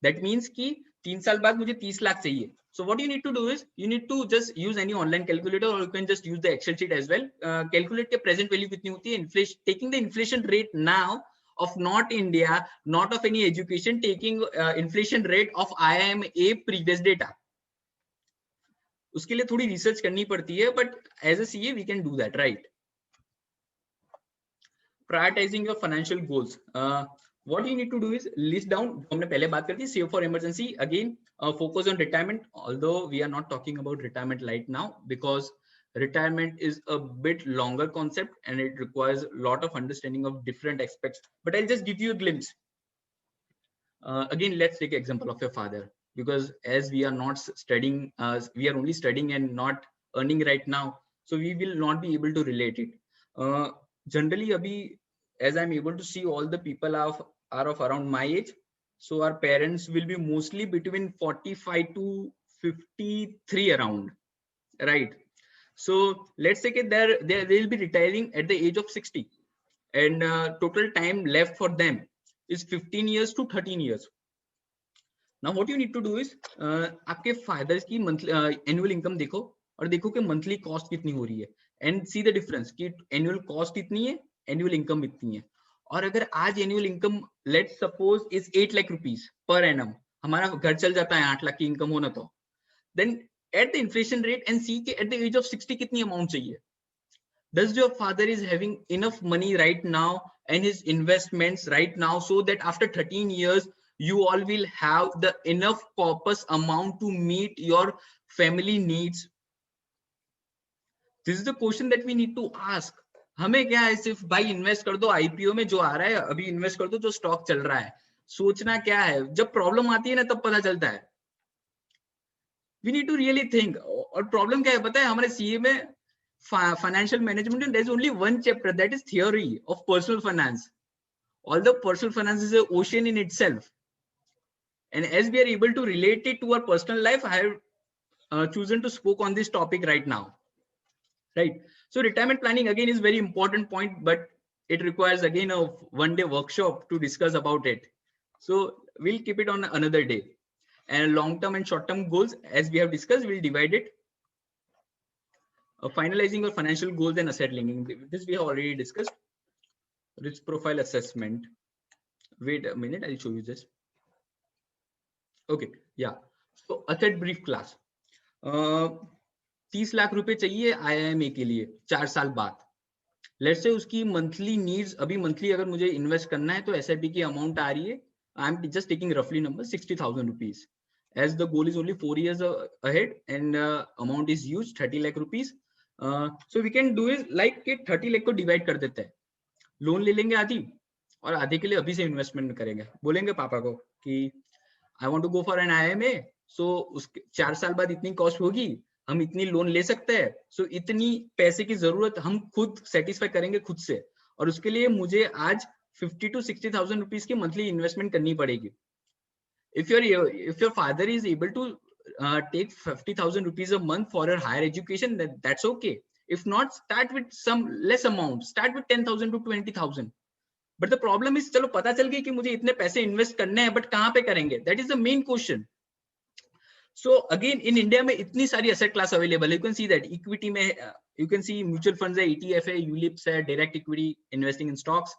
That means कि 3 साल बाद मुझे 30 लाख चाहिए. So what you need to do is you need to just use any online calculator or you can just use the Excel sheet as well. Calculate के present value कितनी होती है, inflation, taking the inflation rate now of not India, not of any education, taking inflation rate of IMA previous data. उसके लिए थोड़ी research करनी पड़ती है, but as a CA we can do that, right? Prioritizing your financial goals. What you need to do is list down, हमने पहले बात कर दी, save for emergency. Again, focus on retirement, although we are not talking about retirement right now because retirement is a bit longer concept and it requires a lot of understanding of different aspects. But I'll just give you a glimpse. Again, let's take an example of your father, because as we are not studying, we are only studying and not earning right now, so we will not be able to relate it. Generally, abhi, as I'm able to see all the people are of around my age, so our parents will be mostly between 45 to 53 around, right? So let's say that they will be retiring at the age of 60 and total time left for them is 15 years to 13 years. Now what you need to do is आपके fathers की monthly annual income देखो और देखो कि monthly cost कितनी हो रही है and see the difference कि annual cost इतनी है, annual income इतनी है. और अगर आज annual income let's suppose is 8 lakh rupees per annum, हमारा घर चल जाता है 8 लाख की income होना तो, then at the inflation rate and see कि at the age of 60 कितनी amount चाहिए. Does your father is having enough money right now and his investments right now, so that after 13 years you all will have the enough corpus amount to meet your family needs? This is the question that we need to ask. हमें क्या है, सिर्फ भाई invest कर दो IPO में, जो आ रहा है अभी इन्वेस्ट कर दो, जो स्टॉक चल रहा है. सोचना क्या है, जब प्रॉब्लम आती है ना तब पता चलता है. We need to really think. और प्रॉब्लम क्या है पता है, हमारे सीए में financial management, and there's only one chapter, that is theory of personal finance. Although personal finance is an ocean in itself, and as we are able to relate it to our personal life, I have chosen to speak on this topic right now. Right. So retirement planning again is very important point, but it requires again a one-day workshop to discuss about it. So we'll keep it on another day. And long-term and short-term goals, as we have discussed, we'll divide it. Finalizing your financial goals and asset linking. This we have already discussed. Risk profile assessment. Wait a minute, I'll show you this. Okay, yeah. So asset brief class. 30 lakh रुपए चाहिए IIMA के लिए 4 साल बाद. Let's say उसकी monthly needs, अभी monthly अगर मुझे इन्वेस्ट करना है तो SIP की अमाउंट आ रही है, आई एम जस्ट टेकिंग रफली number 60,000 rupees. As the goal is only 4 years ahead and amount is huge, 30 lakh rupees. So we can do is like कि 30 लाख को डिवाइड कर देते हैं. लोन ले लेंगे आधी, और आधे के लिए अभी से इन्वेस्टमेंट करेंगे. बोलेंगे पापा को कि I want to go for an IIMA, सो उसके 4 साल बाद इतनी कॉस्ट होगी, हम इतनी लोन ले सकते हैं, सो इतनी पैसे की जरूरत हम खुद सेटिस्फाई करेंगे खुद से, और उसके लिए मुझे आज 50 to 60,000 रुपीज की मंथली इन्वेस्टमेंट करनी पड़ेगी. If your father is able to take 50,000 rupees a month for your higher education, that's okay. If not, start with some less amount. Start with 10,000 to 20,000. But the problem is, चलो पता चल गई कि मुझे इतने पैसे इन्वेस्ट करने हैं, बट कहाँ पे करेंगे? That is the main question. So again, in India में इतनी सारी asset class available है. You can see that equity में you can see mutual funds है, ETF है, ULIPs है, direct equity investing in stocks.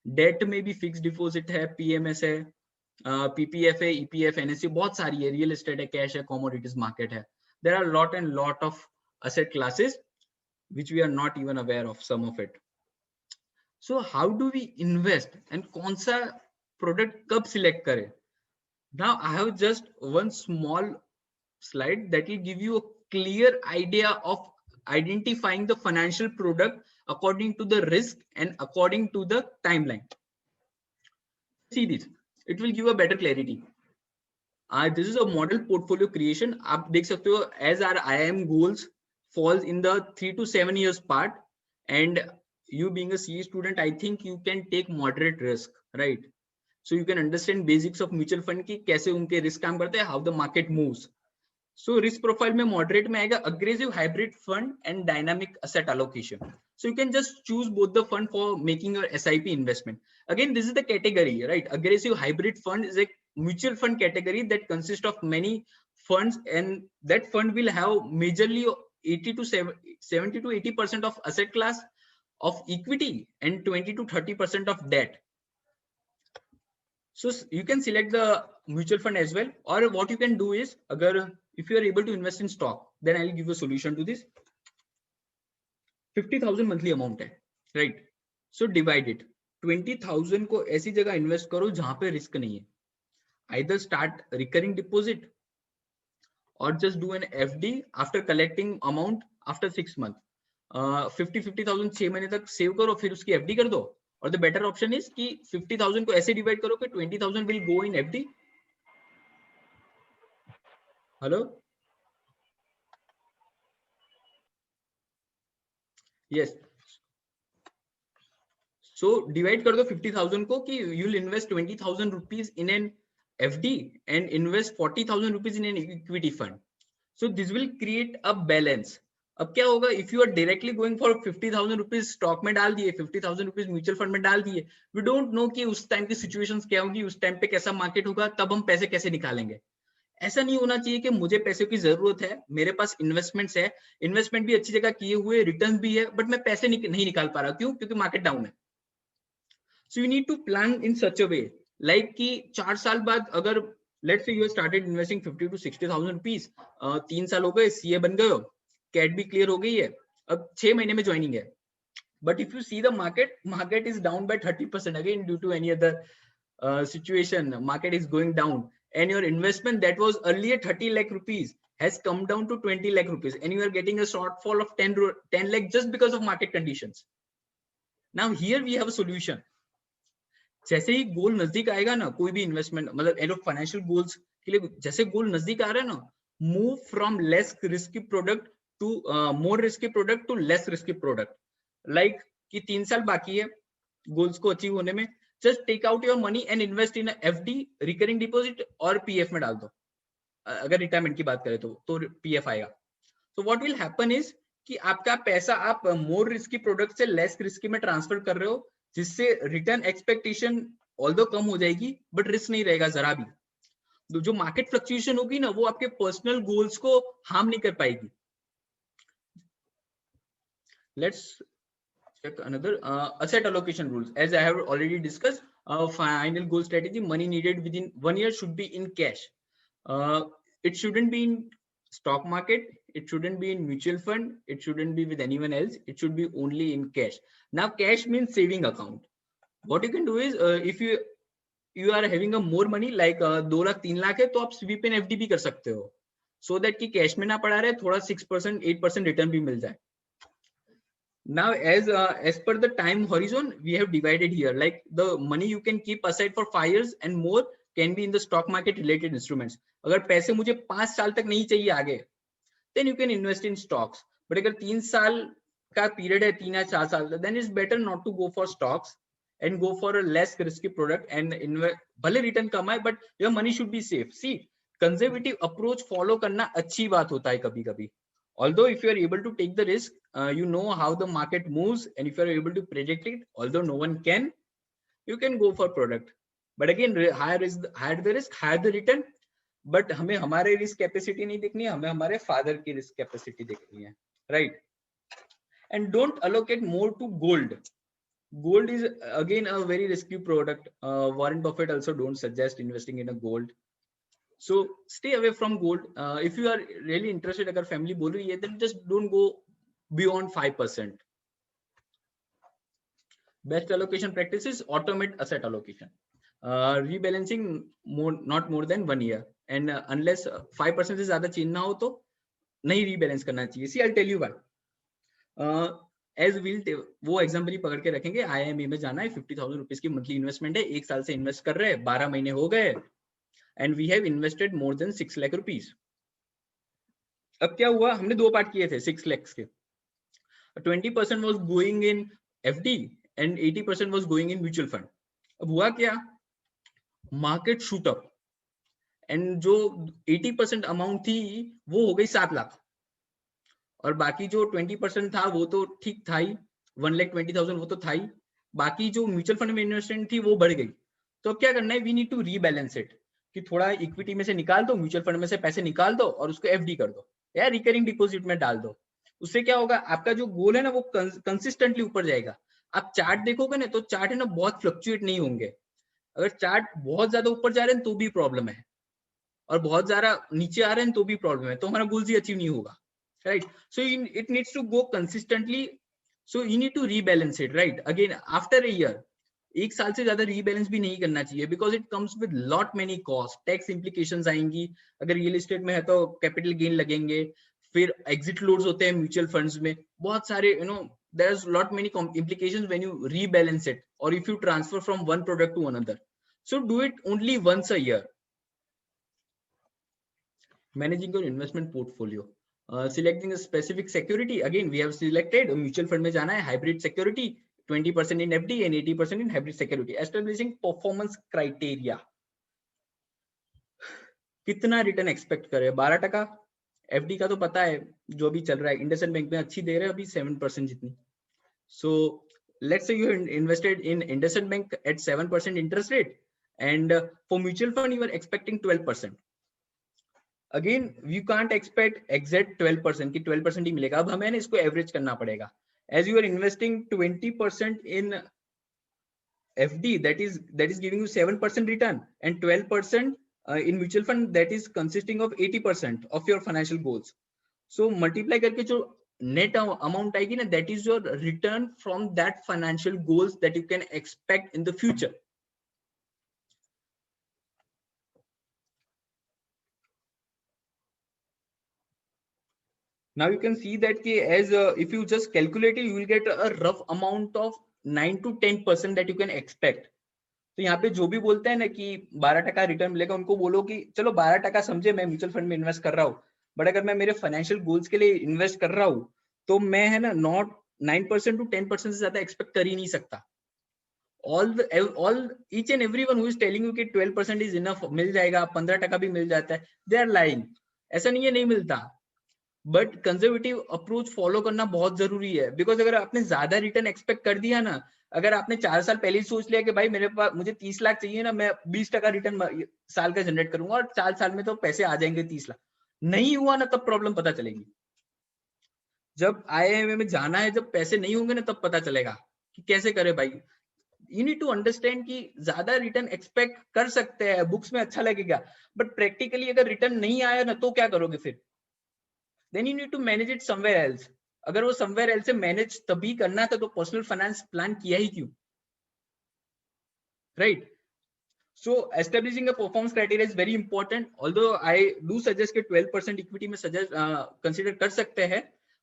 Debt में भी fixed deposit है, PMS है, PPF है, EPF, NSE, बहुत सारी है. Real estate है, cash है, commodities market है. There are lot of asset classes which we are not even aware of some of it. So how do we invest and कौन सा product कब select करें? Now I have just one small slide that will give you a clear idea of identifying the financial product according to the risk and according to the timeline. See this, it will give a better clarity. This is a model portfolio creation. आप देख सकते हो, as our IIM goals falls in the 3 to 7 years part, and you being a CA student, I think you can take moderate risk, right? So you can understand basics of mutual fund की कैसे उनके risk काम करते हैं, how the market moves. So risk profile में moderate में आएगा aggressive hybrid fund and dynamic asset allocation. So you can just choose both the fund for making your SIP investment. Again, this is the category, right? Aggressive hybrid fund is a mutual fund category that consists of many funds, and that fund will have majorly 70 to 80% of asset class of equity and 20 to 30% of debt. So you can select the mutual fund as well, or what you can do is, if you are able to invest in stock, then I'll give you a solution to this. 50,000 monthly amount है, right? So divide it. 20,000 को ऐसी जगह invest करो जहां पे risk नहीं है. Either start recurring deposit or just do an FD after collecting amount after 6 months. 50,000 6 महीने तक सेव करो, फिर उसकी FD कर दो. और the better option is कि 50,000 को ऐसे divide करो कि 20,000 will go in FD. Hello? Yes. So divide कर दो 50,000 को कि you'll invest 20,000 rupees in an FD and invest 40,000 rupees in an equity fund. So this will create a balance. अब क्या होगा, if you are directly going for 50,000 rupees stock में डाल दिए, 50,000 rupees mutual fund में डाल दिए, we don't know कि उस टाइम की situations क्या होगी, उस टाइम पे कैसा market होगा, तब हम पैसे कैसे निकालेंगे. ऐसा नहीं होना चाहिए कि मुझे पैसे की जरूरत है, मेरे पास इन्वेस्टमेंट्स है, इन्वेस्टमेंट भी अच्छी जगह किए हुए, रिटर्न भी है, बट मैं पैसे नहीं निकाल पा रहा. क्यों? क्योंकि मार्केट डाउन है. So you need to plan in such a way like कि 4 साल बाद अगर let's say you started investing 50 to 60,000 rupees, 3 साल हो गए, सीए बन गए हो, कैट भी क्लियर हो गई है, अब 6 महीने में ज्वाइनिंग है, But if you see the market is down by 30% again due to any other situation. Market is going down, and your investment that was earlier 30 lakh rupees has come down to 20 lakh rupees, and you are getting a shortfall of 10 lakh just because of market conditions. Now here we have a solution. जैसे ही गोल नजदीक आएगा ना, कोई भी investment मतलब financial goals के लिए जैसे गोल नजदीक आ रहा है ना, move from less risky product to more risky product to less risky product. Like कि 3 साल बाकी है गोल्स को अचीव होने में, just take out your money and invest in FD, recurring deposit और पीएफ में डाल दो. अगर रिटायरमेंट की बात करें तो पीएफ आएगा. तो व्हाट विल हैपन इज कि आपका पैसा आप मोर रिस्की प्रोडक्ट से लेस रिस्की में ट्रांसफर कर रहे हो, जिससे रिटर्न एक्सपेक्टेशन ऑल्दो कम हो जाएगी बट रिस्क नहीं रहेगा जरा भी. जो मार्केट फ्लक्चुएशन होगी ना, वो आपके पर्सनल गोल्स को हार्म नहीं कर पाएगी. Let's check another asset allocation rules. As I have already discussed, final goal strategy, money needed within 1 year should be in cash. It shouldn't be in stock market, it shouldn't be in mutual fund, it shouldn't be with anyone else, it should be only in cash. Now cash means saving account. What you can do is if you are having a more money like 2 lakh 3 lakh है, तो आप sweep in FD भी कर सकते हो, so that कि cash में ना पड़ा रहे, थोड़ा 6% 8% return भी मिल जाए. Now as per the time horizon we have divided here, like the money you can keep aside for 5 years and more can be in the stock market related instruments. अगर पैसे मुझे 5 साल तक नहीं चाहिए आगे, then you can invest in stocks. But अगर 3 साल का पीरियड है, 3 या 4 साल, then it's better not to go for stocks and go for a less risky product and invest. भले रिटर्न कम आए but your money should be safe. See, conservative approach follow करना अच्छी बात होता है कभी कभी. Although if you are able to take the risk, you know how the market moves, and if you are able to predict it, although no one can, you can go for product. But again, higher the risk, higher the return. But हमें हमारे risk capacity नहीं देखनी है, हमें हमारे father की risk capacity देखनी है, right? And don't allocate more to gold. Gold is again a very risky product. Warren Buffett also don't suggest investing in a gold. So stay away from gold. If you are really interested, अगर family बोल रही है, then just don't go beyond 5%. Best allocation practices: automate asset allocation, rebalancing not more than 1 year, and unless 5% से ज्यादा change ना हो तो नहीं रीबैलेंस करना चाहिए. See, I'll tell you why. As we'll वो एग्जाम्पल ही पकड़ के रखेंगे. IIMA में जाना है, 50,000 रुपीज की मंथली इन्वेस्टमेंट है, 1 साल से इन्वेस्ट कर रहे हैं, 12 महीने हो गए, and we have invested more than 6 lakh rupees. अब क्या हुआ, हमने 2 पार्ट किए थे 6 lakhs के. 20% was going in FD and 80% was going in mutual fund. अब हुआ क्या, मार्केट शूट अप, एंड जो 80% अमाउंट थी वो हो गई 7 लाख, और बाकी जो 20% था वो तो ठीक था ही, 1,20,000 वो तो था ही, बाकी जो म्यूचुअल फंड में इन्वेस्टमेंट थी वो बढ़ गई. तो अब क्या करना है, we need to rebalance it, कि थोड़ा इक्विटी में से निकाल दो, म्यूचुअल फंड में से पैसे निकाल दो और उसको एफडी कर दो या रिकरिंग डिपॉजिट में डाल दो. उससे क्या होगा, आपका जो गोल है ना वो कंसिस्टेंटली ऊपर जाएगा. आप चार्ट देखोगे ना तो चार्ट है ना बहुत फ्लक्चुएट नहीं होंगे. अगर चार्ट बहुत ज्यादा ऊपर जा रहे हैं तो भी प्रॉब्लम है, और बहुत ज्यादा नीचे आ रहे हैं तो भी प्रॉब्लम है, तो हमारा गोल्स ही अचीव नहीं होगा, right? So it needs to go consistently, so you need to rebalance it, right? Again after a year, 1 साल से ज्यादा रीबैलेंस भी नहीं करना चाहिए, because it comes with lot many cost, tax implications आएंगी. अगर रियल एस्टेट में है तो कैपिटल गेन लगेंगे, फिर एग्जिट लोड्स होते हैं म्यूचुअल फंड्स में, बहुत सारे there is lot many implications when you rebalance it, or if you transfer from one product to another. So do it only once a year. Managing your investment portfolio, selecting a specific security. Again, we have selected mutual fund में जाना है, hybrid security, 20% in FD and 80% in hybrid security. Establishing performance criteria. कितना return expect करे, 12%. FD का तो पता है जो भी चल रहा है, इंडसइंड बैंक में अच्छी दे रहे हैं अभी 7% जितनी. So let's say you invested in IndusInd Bank at 7% interest rate, and for mutual fund you are expecting 12%. Again, you can't expect exact 12% कि 12% ही मिलेगा. अब हमें ना इसको एवरेज करना पड़ेगा. As you are investing 20% in FD, that is giving you 7% return, and 12% in mutual fund, that is consisting of 80% of your financial goals. So multiply करके जो नेट अमाउंट आएगी ना, that is your return from that financial goals that you can expect in the future. Now you can see that as if you just calculate it, you will get a rough amount of 9 to 10% that you can expect. तो यहाँ पे जो भी बोलते हैं ना कि 12% return मिलेगा, उनको बोलो कि चलो 12% समझे मैं म्यूचुअल फंड में इन्वेस्ट कर रहा हूँ, बट अगर मैं मेरे फाइनेंशियल गोल्स के लिए इन्वेस्ट कर रहा हूँ तो मैं है ना नॉट 9% to 10% से ज्यादा एक्सपेक्ट कर ही नहीं सकता. Each and everyone who is telling you कि 12% is enough, मिल जाएगा, 15% भी मिल जाता है, they are lying. ऐसा नहीं है नहीं मिलता, बट कंजर्वेटिव अप्रोच फॉलो करना बहुत जरूरी है. बिकॉज अगर आपने ज्यादा रिटर्न एक्सपेक्ट कर दिया ना, अगर आपने 4 साल पहले ही सोच लिया कि भाई मेरे पास मुझे 30 लाख चाहिए ना, मैं 20% रिटर्न साल का जनरेट करूंगा और 4 साल में तो पैसे आ जाएंगे 30 लाख, नहीं हुआ ना तब प्रॉब्लम पता चलेगी. जब IIM में जाना है, जब पैसे नहीं होंगे ना तब पता चलेगा कि कैसे करे भाई. यू नीड टू अंडरस्टैंड कि ज्यादा रिटर्न एक्सपेक्ट कर सकते हैं, बुक्स में अच्छा लगेगा, बट प्रैक्टिकली अगर रिटर्न नहीं आया ना तो क्या करोगे फिर? Then you need to manage it somewhere else. अगर वो somewhere else से manage तभी करना था तो personal finance plan किया ही क्यों? Right? So establishing a performance criteria is very important. Although I do suggest कि 12% equity में consider कर सकते हैं,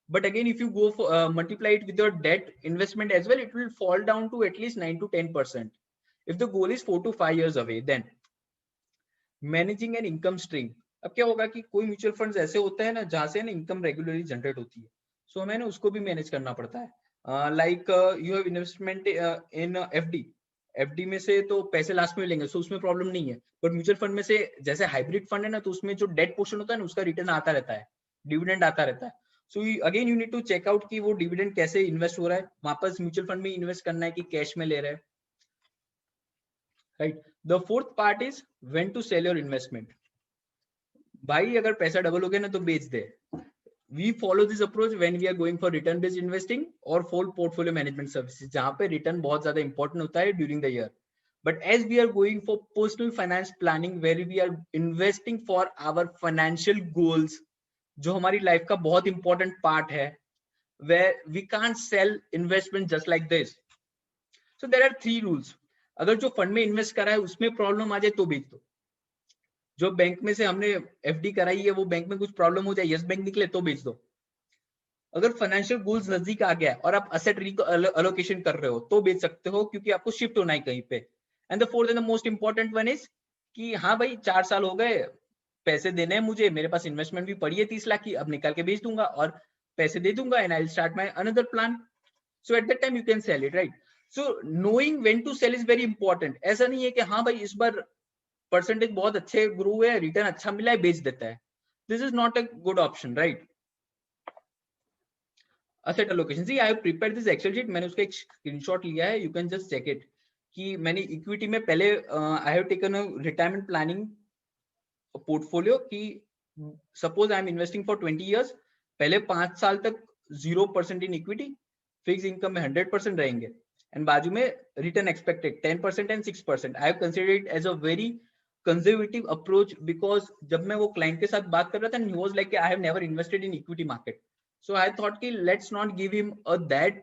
but again if you go for multiply it with your debt investment as well, it will fall down to at least 9 to 10%. If the goal is 4 to 5 years away, then managing an income stream. अब क्या होगा कि कोई mutual funds ऐसे होते हैं ना जहां से ना इनकम रेगुलरली जनरेट होती है, सो हमें ना उसको भी मैनेज करना पड़ता है. Like you have investment in FD में से तो पैसे लास्ट में मिलेंगे, सो उसमें प्रॉब्लम नहीं है. बट म्यूचुअल फंड में से जैसे हाइब्रिड फंड है ना, तो उसमें जो डेट पोर्शन होता है ना उसका रिटर्न आता रहता है, डिविडेंड आता रहता है. So again you need to check out कि वो डिविडेंड कैसे इन्वेस्ट हो रहा है, वापस म्यूचुअल फंड में इन्वेस्ट करना है कि कैश में ले रहे हैं. Right. The fourth part is when to sell your investment. भाई अगर पैसा डबल हो गया ना तो बेच दे. We follow this approach when we are going for return based investing or full portfolio management services, जहां पे रिटर्न बहुत ज्यादा इंपॉर्टेंट होता है during the year. But as we are going for personal finance planning where we are investing for our financial goals, जो हमारी life का बहुत इंपॉर्टेंट पार्ट है, where we can't sell investment just like this. So there are 3 rules. अगर जो fund में invest करा है उसमें प्रॉब्लम आ जाए तो बेच दो. जो बैंक में से हमने एफडी कराई है वो बैंक में कुछ प्रॉब्लम हो जाए, यस बैंक निकले तो बेच दो. अगर फाइनेंशियल गोल्स नजदीक आ गया और आप असेट अलोकेशन कर रहे हो तो बेच सकते हो, क्योंकि आपको शिफ्ट होना है कहीं पे. And the fourth and the most important one is कि हाँ भाई 4 साल हो गए, पैसे देने हैं मुझे, मेरे पास इन्वेस्टमेंट भी पड़ी है 30 लाख की, अब निकाल के बेच दूंगा और पैसे दे दूंगा and I will start my another plan. So at that time you can sell it. Right. So knowing when to sell is very important. ऐसा नहीं है कि हाँ भाई इस बार परसेंटेज बहुत अच्छे ग्रो हुए, रिटर्न अच्छा मिला है, बेच देता है. This is not a good option. Right. Asset allocation. See I have prepared this excel sheet, मैंने उसका एक स्क्रीनशॉट लिया है, you can just check it. कि मैंने इक्विटी में पहले I have taken a retirement planning portfolio की suppose I am investing for 20 years. पहले 5 साल तक 0% इन इक्विटी, फिक्स इनकम में 100% रहेंगे एंड बाजू में return expected 10% and 6%. I have considered it as a very conservative approach because जब मैं वो क्लाइंट के साथ बात कर रहा था, he was like I have never invested in equity market. So I thought कि let's not give him that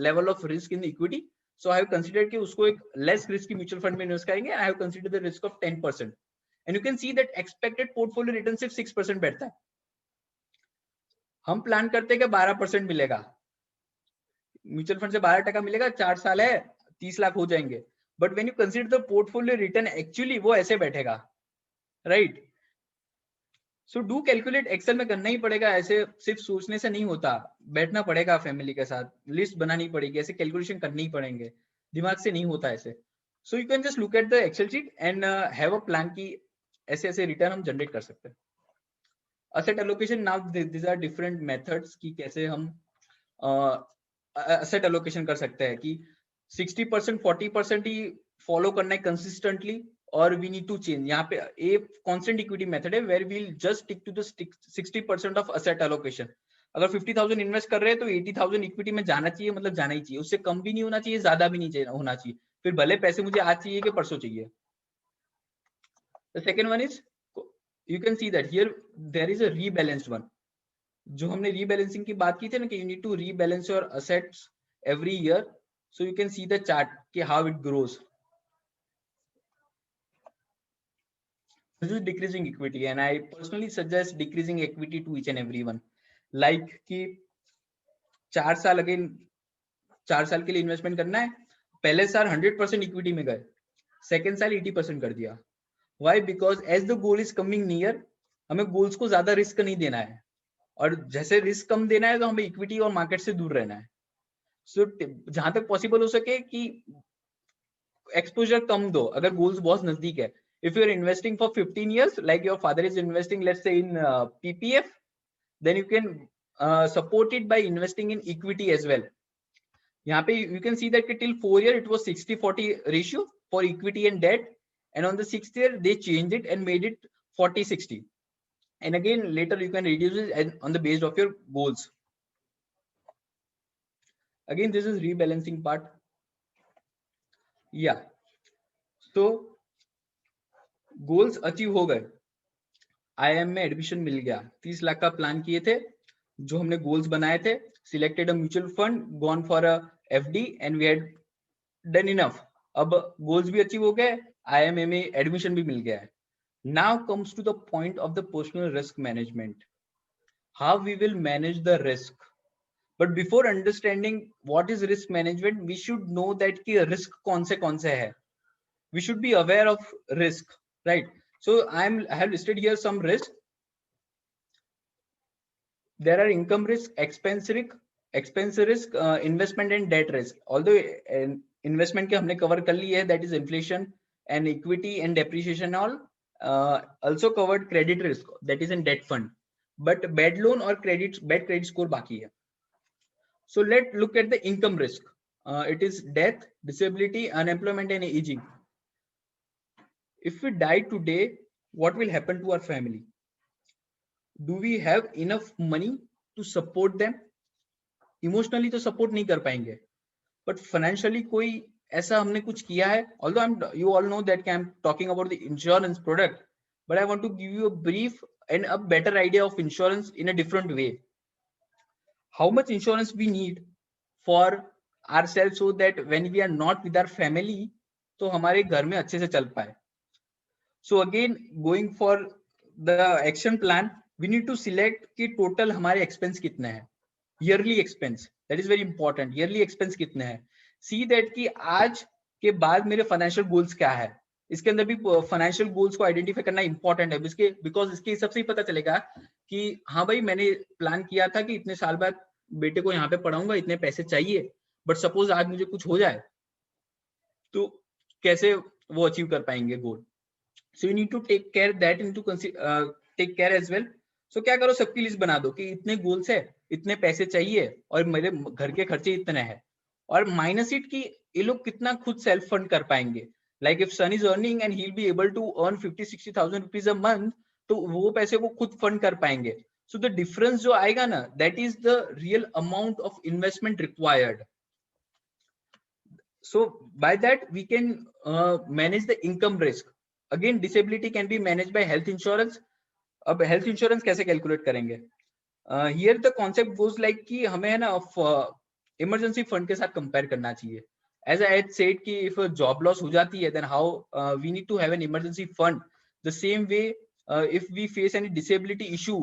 level of risk in the equity. So I have considered कि उसको एक less risky mutual fund में invest करेंगे. I have considered the risk of 10%. And you can see that expected portfolio return सिर्फ 6% बैठता है. हम plan करते हैं कि 12% मिलेगा, म्यूचुअल फंड से 12% मिलेगा, 4 साल है 30 लाख हो जाएंगे. But when you consider the portfolio return, actually वो ऐसे बैठेगा. Right? So do calculate. Excel में करना ही पड़ेगा, ऐसे सिर्फ सोचने से नहीं होता, बैठना पड़ेगा फैमिली के साथ, लिस्ट बनानी पड़ेगी, ऐसे कैलकुलेशन करने ही पड़ेंगे, दिमाग से नहीं होता ऐसे. So you can just look at the Excel sheet and have a plan की ऐसे ऐसे रिटर्न हम जनरेट कर सकते हैं. Asset allocation. Now this are different methods कि कैसे हम असेट एलोकेशन कर सकते हैं. कि 60% 40% ही फॉलो करना है कंसिस्टेंटली, और we need to change. यहाँ पे a constant equity method है where we'll just stick to the 60% of asset allocation. अगर 50,000 इन्वेस्ट कर रहे हैं तो 80,000 इक्विटी में जाना चाहिए, मतलब जाना ही चाहिए, उससे कम भी नहीं होना चाहिए, ज्यादा भी नहीं होना चाहिए. फिर भले पैसे मुझे आज चाहिए कि परसों चाहिए. The second one is, you can see that here there is a rebalanced one. जो हमने रीबैलेंसिंग की बात की थी ना कि you need to rebalance your assets every year, so you can see the chart कि how it grows. This is decreasing equity, and I personally suggest decreasing equity to each and everyone. Like कि 4 साल again 4 साल के लिए investment करना है, पहले साल 100% इक्विटी में गए, सेकेंड साल 80% कर दिया. Why? Because as the goal is coming near, हमें गोल्स को ज्यादा रिस्क नहीं देना है, और जैसे रिस्क कम देना है तो हमें इक्विटी और मार्केट से दूर रहना है. सो जहां तक पॉसिबल हो सके कि एक्सपोजर कम दो अगर गोल्स बहुत नजदीक है. If you're investing for 15 years, like your father is investing, let's say in PPF, then you can support it by investing in equity as well. यहाँ पे you can see that till 4 year it was 60-40 ratio for equity and debt, and on the 6th year they changed it and made it 40-60. And again later you can reduce it on the base of your goals. Again this is rebalancing part. Yeah. So goals achieve हो गए, IM में admission मिल गया, 30 लाख का plan किए थे, जो हमने goals बनाए थे, selected a mutual fund, gone for a FD, and we had done enough. अब गोल्स भी अचीव हो गए, आईएमए में एडमिशन भी मिल गया है. Now comes to the point of the personal risk management, how we will manage the risk. But before understanding what is risk management, we should know that कि risk कौन से है. We should be aware of risk, right? So I have listed here some risk. There are income risk, expense risk, investment and debt risk. Although investment के हमने cover कर ली है, that is inflation and equity and depreciation all. Also covered credit risk, that is in debt fund. But bad loan or bad credit score बाकी है. So let's look at the income risk. It is death, disability, unemployment and aging. If we die today, what will happen to our family? Do we have enough money to support them? Emotionally तो support नहीं कर पाएंगे, but financially कोई ऐसा हमने कुछ किया है? Although you all know that I'm talking about the insurance product, but I want to give you a brief and a better idea of insurance in a different way. How much insurance we need for ourselves so that when we are not with our family, तो हमारे घर में अच्छे से चल पाए. So again, going for the action plan, we need to select कि total हमारे expense कितने हैं. Yearly expense, that is very important. Yearly expense कितने हैं. See that कि आज के बाद मेरे financial goals क्या है. इसके अंदर भी financial goals को identify करना important है, because इसके हिसाब से ही पता चलेगा कि हाँ भाई मैंने plan किया था कि इतने साल बाद बेटे को यहाँ पे पढ़ाऊंगा, इतने पैसे चाहिए, but suppose आज मुझे कुछ हो जाए तो कैसे वो achieve कर पाएंगे goal. So you need to take care that take care as well. So क्या करो, सबकी लिस्ट बना दो कि इतने गोल्स है, इतने पैसे चाहिए और मेरे घर के खर्चे इतने हैं, और माइनस इट कि ये लोग कितना खुद सेल्फ फंड कर पाएंगे. Like if son is earning and he will be able to earn 50-60,000 rupees a month, तो वो पैसे वो खुद फंड कर पाएंगे. सो द डिफरेंस जो आएगा ना, that is the real amount of investment required. So by that we can manage the income risk. Again, disability can be managed by health insurance. अब health insurance कैसे calculate करेंगे? Here the concept goes like कि हमें है ना emergency fund के साथ compare करना चाहिए. As I had said कि if a job loss हो जाती है, then how we need to have an emergency fund. The same way if we face any disability issue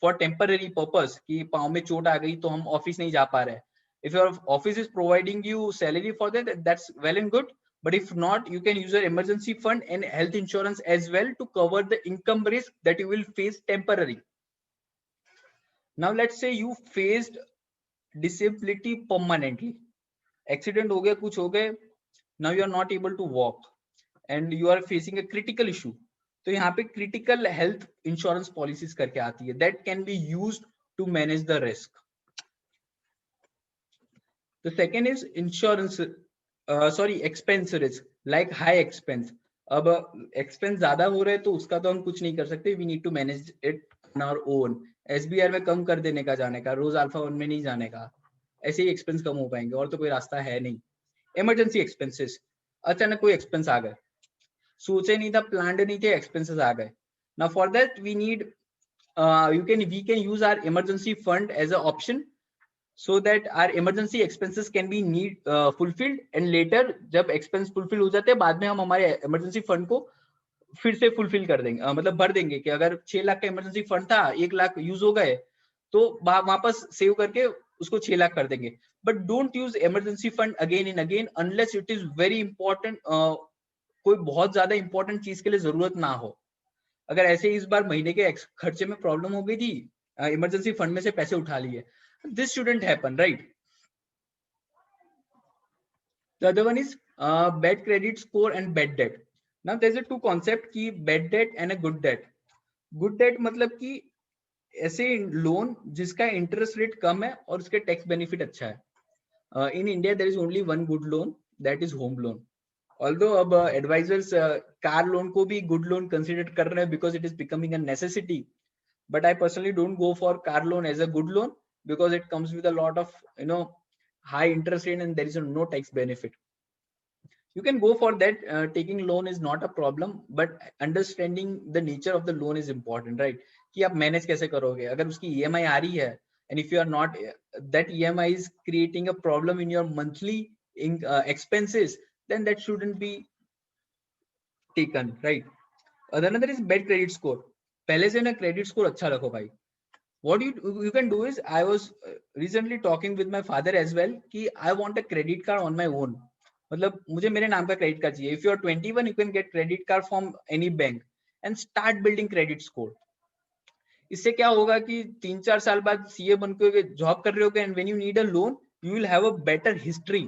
for temporary purpose कि पाँव में चोट आ गई तो हम ऑफिस नहीं जा पा रहे, if your office is providing you salary for that, that's well and good. But if not, you can use your emergency fund and health insurance as well to cover the income risk that you will face temporarily. Now let's say you faced disability permanently. Accident हो गया, कुछ हो गए, now you are not able to walk and you are facing a critical issue. तो यहाँ पे critical health insurance policies करके आती है, that can be used to manage the risk. The second is insurance, expense risk, like high expense. अब expense ज्यादा हो रहे तो उसका तो हम कुछ नहीं कर सकते. We need to manage it on our own. SBR में कम कर देने का जाने का, रोज अल्फा 1 में नहीं जाने का, ऐसे ही expense कम हो पाएंगे, और तो कोई रास्ता है नहीं. Emergency expenses, अचानक कोई expense आ गए, सोचे नहीं था, planned नहीं थे, expenses आ गए. Now for that we need we can use our emergency fund as an option, so that our emergency expenses can be fulfilled, and later जब expense fulfill हो जाते हैं बाद में हम हमारे emergency fund को फिर से fulfill कर देंगे, मतलब भर देंगे कि अगर 6 लाख का emergency fund था, 1 लाख यूज हो गए तो वापस सेव करके उसको 6 लाख कर देंगे. But don't use emergency fund again and again unless it is very important, कोई बहुत ज्यादा इंपॉर्टेंट चीज के लिए जरूरत ना हो. अगर ऐसे इस बार महीने के खर्चे में प्रॉब्लम हो गई थी, इमरजेंसी फंड में से पैसे उठा लिए, this shouldn't happen, right? The other one is bad credit score and bad debt. Now there's a two concept की bad debt and a good debt. Good debt मतलब कि ऐसे लोन जिसका इंटरेस्ट रेट कम है और उसके टैक्स बेनिफिट अच्छा है. In India there is only one good loan, that is home loan. Although अब advisors car loan को भी good loan consider कर रहे हैं because it is becoming a necessity, but I personally don't go for car loan as a good loan because it comes with a lot of high interest rate and there is no tax benefit. You can go for that, taking loan is not a problem, but understanding the nature of the loan is important, right? कि आप manage कैसे करोगे, अगर उसकी EMI आ रही है and if you are not, that EMI is creating a problem in your monthly expenses, then that shouldn't be taken, right? Another is bad credit score. पहले से ना credit score अच्छा रखो भाई. What you can do is, I was recently talking with my father as well कि I want a credit card on my own. मतलब मुझे मेरे नाम का credit card चाहिए. If you are 21, you can get credit card from any bank and start building credit score. इससे क्या होगा कि 3-4 साल बाद CA बन के जॉब कर रहे होगे and when you need a loan, you will have a better history.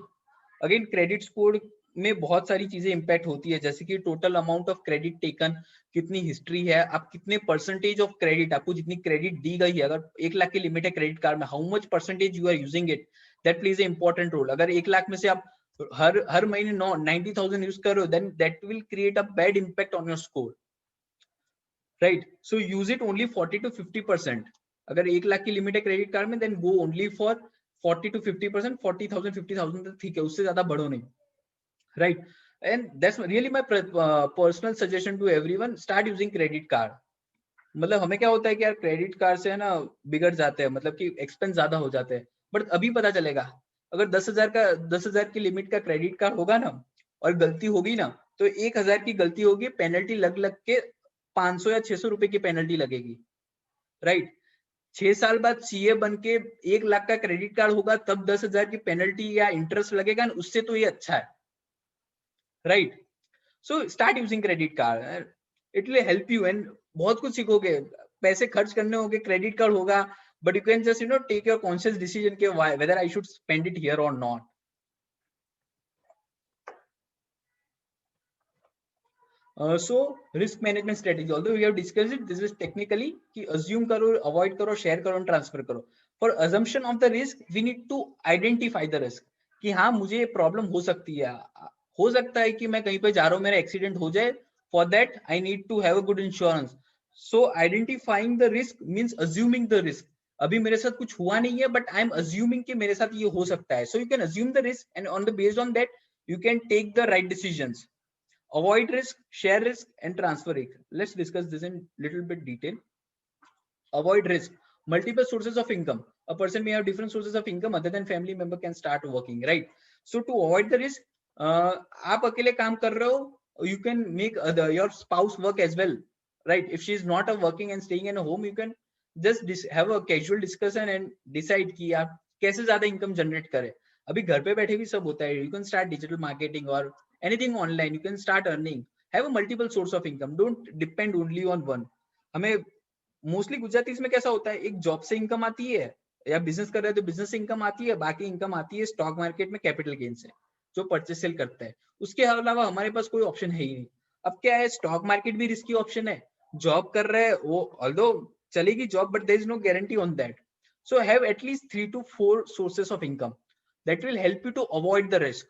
Again, credit score में बहुत सारी चीजें इम्पैक्ट होती है, जैसे कि total amount of credit taken, कितनी हिस्ट्री है, आप कितने परसेंटेज ऑफ क्रेडिट, आपको जितनी क्रेडिट दी गई है, अगर 1 लाख की लिमिट है क्रेडिट कार्ड में, how much percentage you are using it, that plays a important role. अगर 1 लाख में से आप हर महीने 90,000 यूज करो, then that will create a bad impact on your score, right? So use it only 40 to 50%. अगर 1 लाख की limit है क्रेडिट कार्ड में, then go only for 40 to 50%. 40,000 50,000 ठीक है, उससे ज्यादा बढ़ो नहीं, right? And that's really my personal suggestion to everyone. Start using credit card. मतलब हमें क्या होता है कि यार क्रेडिट कार्ड से है ना बिगड़ जाते हैं, मतलब कि एक्सपेंस ज्यादा हो जाते हैं, बट अभी पता चलेगा अगर 10,000 की लिमिट का क्रेडिट कार्ड होगा ना और गलती होगी ना, तो 1,000 की गलती होगी, पेनल्टी लग के 500 या 600 रुपए की पेनल्टी लगेगी, राइट? 6 साल बाद CA बन के 1 लाख का क्रेडिट कार्ड होगा, तब 10,000 की पेनल्टी या इंटरेस्ट लगेगा, उससे तो ये अच्छा है, right? So start using credit card. It will help you and बहुत कुछ सीखोगे, पैसे खर्च करने होंगे, क्रेडिट कार्ड होगा, but you can just take your conscious decision के whether I should spend it here or not. So risk management strategy, although we have discussed it, this is technically कि assume करो, avoid करो, share करो, transfer करो. For assumption of the risk, we need to identify the risk कि हाँ मुझे problem हो सकती है, हो सकता है कि मैं कहीं पे जा रहा हूँ, मेरा एक्सीडेंट हो जाए, for that I need to have a good insurance. So identifying the risk means assuming the risk. अभी मेरे साथ कुछ हुआ नहीं है, बट आई एम अज्यूमिंग कि मेरे साथ ये हो सकता है. So you can assume the risk and on the based on that you can take the right decisions. Avoid risk, share risk, and transfer risk. Let's discuss this in little bit detail. Avoid risk. Multiple sources of income. A person may have different sources of income other than family member can start working, right? So to avoid the risk, आप अकेले काम कर रहे हो, you can make your spouse work as well, right? If she is not working and staying in a home, you can just have a casual discussion and decide कि आप कैसे ज्यादा income generate करें. अभी घर पे बैठे भी सब होता है. You can start digital marketing or anything online. You can start earning. Have a multiple source of income. Don't depend only on one. हमें मोस्टली गुजरातीज में कैसा होता है, एक जॉब से इनकम आती है या बिजनेस कर रहे हैं तो बिजनेस से इनकम आती है, बाकी इनकम आती है स्टॉक मार्केट में कैपिटल गेन से, जो परचेस सेल करता है. उसके अलावा हमारे पास कोई ऑप्शन है ही नहीं. अब क्या है, स्टॉक मार्केट भी रिस्की ऑप्शन है, जॉब कर रहे हैं वो ऑल्दो चलेगी job, but there is no guarantee on that. So have at least 3 to 4 sources of income. That will help you to avoid the risk.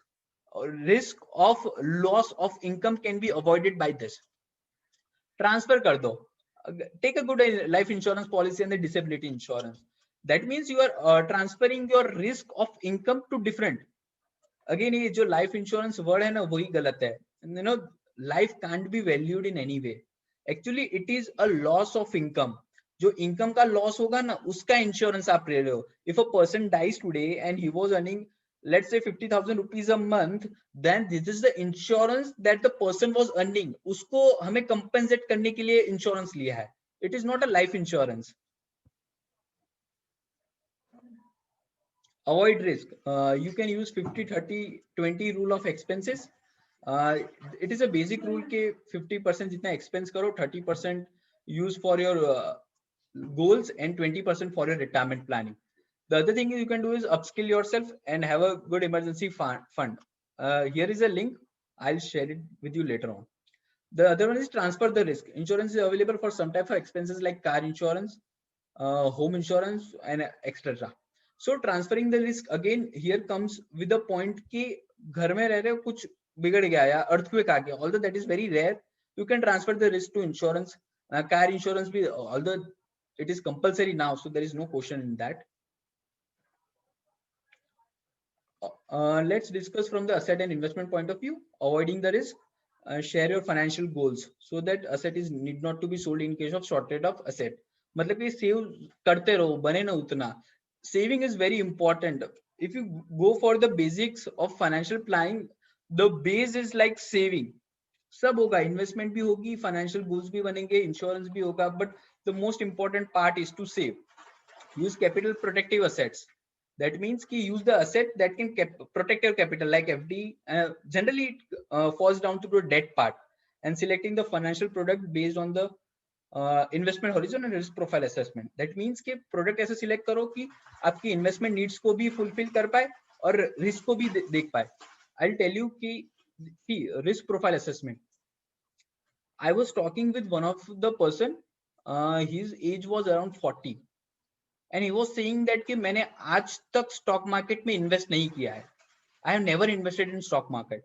Risk of loss of income can be avoided by this. Transfer कर दो. Take a good life insurance policy and the disability insurance. That means you are transferring your risk of income to different. Again, ये जो life insurance word है ना, वही गलत है. Life can't be valued in any way. Actually, it is a loss of income. जो income का loss होगा ना उसका इंश्योरेंस आप ले रहे हो. If a person dies today and he was earning let's say 50,000 rupees a month, then this is the insurance that the person was earning. उसको हमें compensate करने के लिए insurance लिया है. It is not a life insurance. Avoid risk. You can use 50-30-20 rule of expenses. It is a basic rule के 50% जितना expense करो, 30% use for your goals and 20% for your retirement planning. The other thing you can do is upskill yourself and have a good emergency fund. Here is a link. I'll share it with you later on. The other one is transfer the risk. Insurance is available for some type of expenses like car insurance, home insurance, and etc. So transferring the risk again here comes with the point कि घर में रह रहे हो कुछ बिगड़ गया या earthquake आ गया. Although that is very rare, you can transfer the risk to insurance. Car insurance भी, although it is compulsory now, so there is no question in that. Let's discuss from the asset and investment point of view. Avoiding the risk. Share your financial goals so that asset is need not to be sold in case of shortage of asset. मतलब कि save करते रहो, बने ना उतना. Saving is very important. If you go for the basics of financial planning, the base is like saving. सब होगा, investment भी होगी, financial goals भी बनेंगे, insurance भी होगा, but the most important part is to save. Use capital protective assets. That means कि use the asset that can protect your capital like FD. Generally it falls down to the debt part, and selecting the financial product based on the investment horizon and risk profile assessment. That means कि product ऐसे select करो कि आपकी investment needs को भी fulfill कर पाए और risk को भी देख पाए. I'll tell you कि risk profile assessment. I was talking with one of the person. His age was around 40. And he was saying that कि मैंने आज तक स्टॉक मार्केट में इन्वेस्ट नहीं किया है. I have never invested in stock market.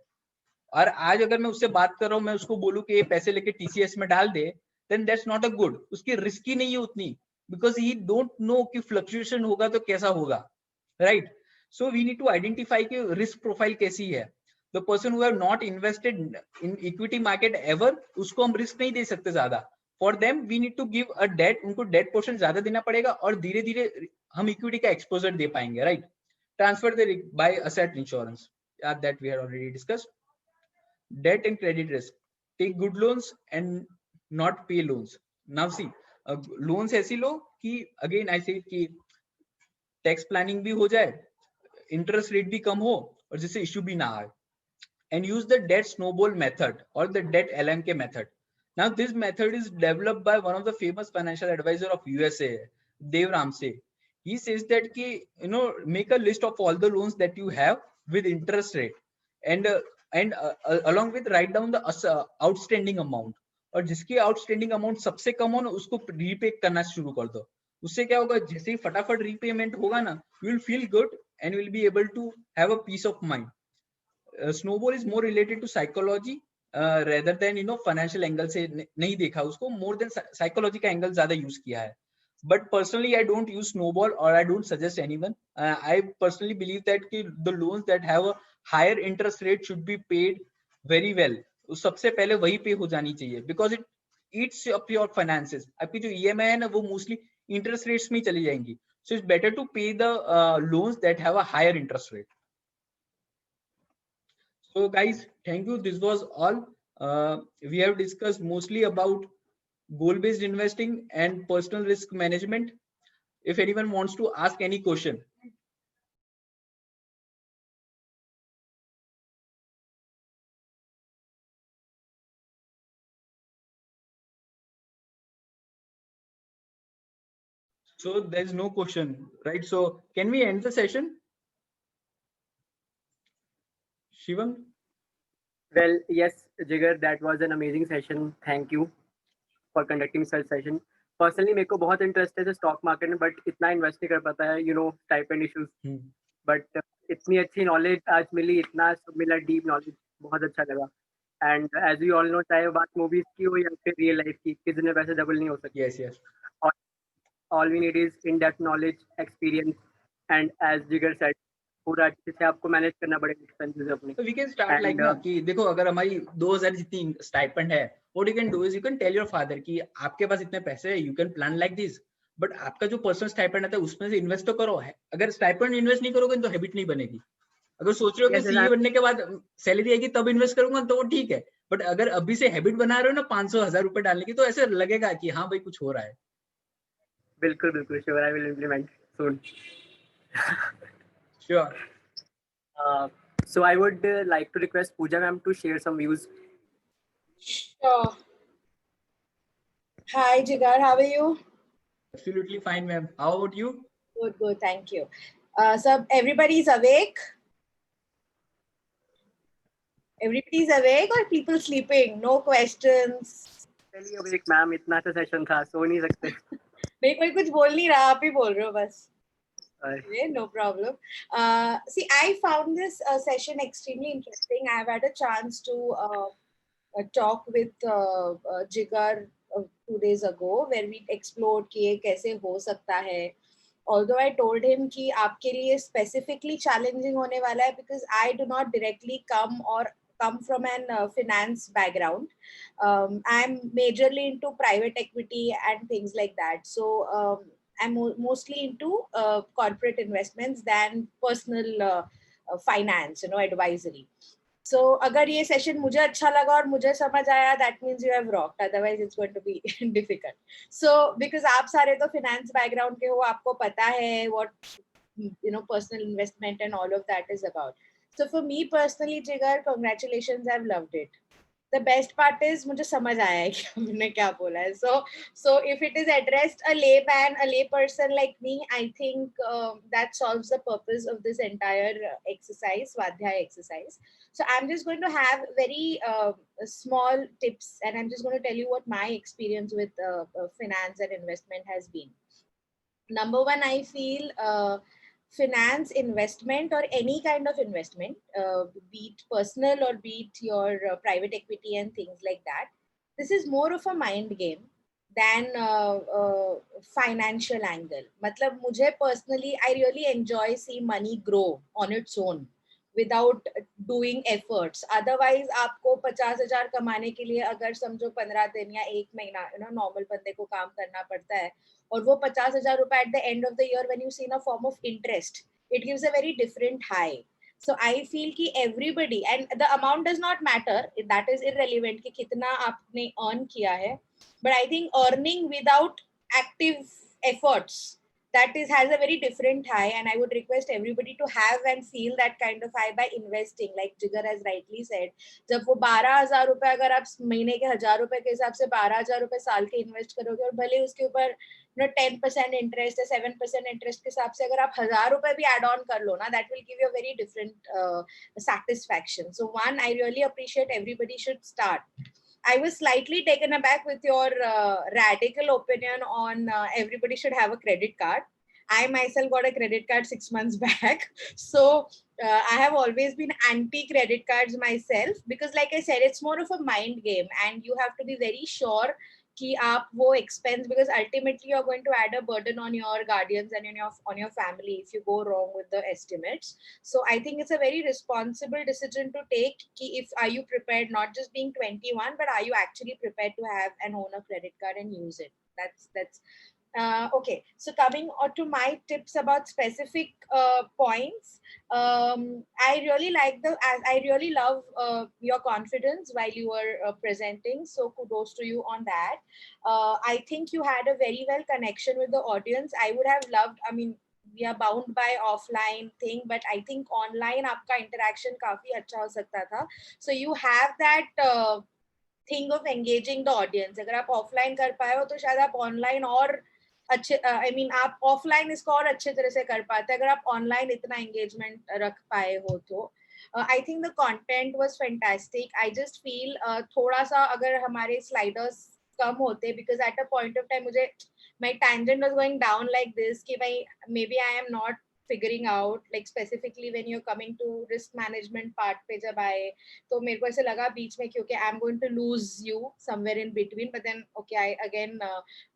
और आज अगर मैं उससे बात कर रहा हूँ, मैं उसको बोलूँ कि ये पैसे लेके टीसीएस में डाल दे, then that's not a good. उसकी रिस्क ही नहीं है उतनी, because he don't know कि फ्लक्चुएशन होगा तो कैसा होगा, right? So we need to identify कि रिस्क प्रोफाइल कैसी है. The person who have not invested in equity market ever, उसको हम रिस्क नहीं दे सकते ज्यादा. For them we need to give a debt. उनको debt portion ज्यादा देना पड़ेगा और धीरे धीरे हम इक्विटी का एक्सपोजर दे पाएंगे, right? Transfer the risk by asset insurance. That we had already discussed. Debt and credit risk. Take good loans and not pay loans. Now see, loans ऐसी लो कि again I say कि tax planning भी हो जाए, interest rate भी कम हो और जिससे issue भी ना आए. And use the debt snowball method or the debt LMK method. Now this method is developed by one of the famous financial advisor of USA, Dev Ramsey. He says that ki, make a list of all the loans that you have with interest rate and along with write down the outstanding amount. और जिसकी outstanding amount सबसे कम हो ना उसको repay करना शुरू कर दो. उससे क्या होगा, जैसे ही फटाफट repayment होगा ना, you will feel good and will be able to have a peace of mind. Snowball is more related to psychology rather than financial angle से नहीं देखा उसको, more than psychology का angle ज्यादा use किया है. But personally I don't use snowball or I don't suggest anyone. I personally believe that the loans that have a higher interest rate should be paid very well. सबसे पहले वही पे हो जानी चाहिए because it eats up your finances. आपकी जो EMI है ना वो mostly interest rates में चली जाएंगी. So it's better to pay the loans that have a higher interest rate. So guys, thank you. This was all. We have discussed mostly about goal-based investing and personal risk management. If anyone wants to ask any question. So there's no question, right? So can we end the session? Shivam? Well, yes, Jigar, that was an amazing session. Thank you for conducting such session. Personally, मेरे को बहुत interest है stock market में, but इतना invest नहीं कर पाता है, स्टाइपेंड इश्यूज. बट इतनी अच्छी नॉलेज आज मिली, इतना सब मिला, डीप नॉलेज, बहुत अच्छा लगा. And as you all know, चाहे बात मूवीज की हो या फिर रियल लाइफ की, किसी ने पैसे डबल नहीं हो सकते. Yes, yes. All we need is in-depth knowledge, experience, and as Jigar said, पूरा अच्छे से आपको मैनेज करना पड़ेगा एक्सपेंसेस अपने. So we can start like ना कि देखो अगर हमारी 2000 जितनी स्टाइपेंड है what you can do is you can tell your father कि आपके पास इतने पैसे हैं, you can plan like this, but आपका जो पर्सनल स्टाइपेंड आता है उसमें से इन्वेस्ट तो करो है. अगर स्टाइपेंड इन्वेस्ट नहीं करोगे तो हैबिट नहीं बनेगी. अगर सोच रहे हो कि Yes, सीए बनने के बाद सैलरी आएगी तब इन्वेस्ट करूंगा तो वो ठीक है, बट अगर अभी से हैबिट बना रहे हो ना 500,000 रुपए डालने की, तो ऐसे लगेगा कि हाँ भाई कुछ हो रहा है. बिल्कुल बिल्कुल sure, I will implement soon. Sure. So I would like to request Pooja ma'am to share some views. Sure. Hi, Jigar. How are you? Absolutely fine, ma'am. How about you? Good, good. Thank you. So everybody's awake? Everybody's awake or people sleeping? No questions. चलिए अब एक ma'am, इतना अच्छा session था, सो नहीं सकते. नहीं, कोई कुछ बोल नहीं रहा, आप ही बोल रहे हो बस. Uh, Yeah, no problem. See, I found this session extremely interesting. I've had a chance to talk with Jigar 2 days ago, where we explored कि ये कैसे हो सकता है. Although I told him कि आपके लिए specifically challenging होने वाला है, because I do not directly come from an finance background. I'm majorly into private equity and things like that. So I'm mostly into corporate investments than personal finance, advisory. So अगर ये session मुझे अच्छा लगा और मुझे समझ आया, that means you have rocked. Otherwise it's going to be difficult. So because आप सारे तो finance background के हो, आपको पता है what personal investment and all of that is about. So for me personally, Jigar, congratulations, I've loved it. The best part is मुझे समझ आया है कि हमने क्या बोला है. So if it is addressed a layman, a lay person like me, I think that solves the purpose of this entire exercise, Svadhyaya exercise. So I'm just going to have very small tips, and I'm just going to tell you what my experience with finance and investment has been. Number one, I feel finance, investment, or any kind of investment, be it personal or be it your private equity and things like that, this is more of a mind game than financial angle. Matlab, mujhe personally, I really enjoy seeing money grow on its own without doing efforts. Otherwise, आपको 50,000 कमाने के लिए अगर समझो 15 दिन या 1 महीना normal बंदे को काम करना पड़ता है, और वो 50,000 रुपए at the end of the year when you see in a form of interest, it gives a very different high. So I feel कि everybody, and the amount does not matter, that is irrelevant कि कितना आपने earn किया है, but I think earning without active efforts, that has a very different high, and I would request everybody to have and feel that kind of high by investing. Like Jigar has rightly said, जब वो 12,000 रुपए अगर आप महीने के 1,000 रुपए के हिसाब से 12,000 रुपए साल के इन्वेस्ट करोगे, और भले उसके ऊपर 10% interest या 7% interest के हिसाब से अगर आप 1,000 रुपए भी add on कर लो ना, that will give you a very different satisfaction. So one, I really appreciate everybody should start. I was slightly taken aback with your radical opinion on everybody should have a credit card. I myself got a credit card 6 months back. So I have always been anti-credit cards myself, because like I said, it's more of a mind game, and you have to be very sure कि आप वो expense, because ultimately you're going to add a burden on your guardians and on your family if you go wrong with the estimates. So I think it's a very responsible decision to take कि if are you prepared, not just being 21, but are you actually prepared to have and own a credit card and use it. That's okay. So coming on to my tips about specific points, I really love your confidence while you were presenting. So kudos to you on that. I think you had a very well connection with the audience. I would have loved, I mean, we are bound by offline thing, but I think online आपका interaction काफी अच्छा हो सकता था. So you have that thing of engaging the audience. अगर आप offline कर पाए हो तो शायद आप online और अच्छे आप ऑफलाइन इसको और अच्छे तरह से कर पाते अगर आप ऑनलाइन इतना एंगेजमेंट रख पाए हो तो. I think the content was fantastic. I just feel थोड़ा सा अगर हमारे sliders कम होते, because at a point of time my tangent was going down like this कि भाई maybe I am not figuring out, like specifically when you're coming to risk management part पे जब आए तो मेरे को ऐसे लगा बीच में क्योंकि I'm going to lose you somewhere in between, but then okay, I again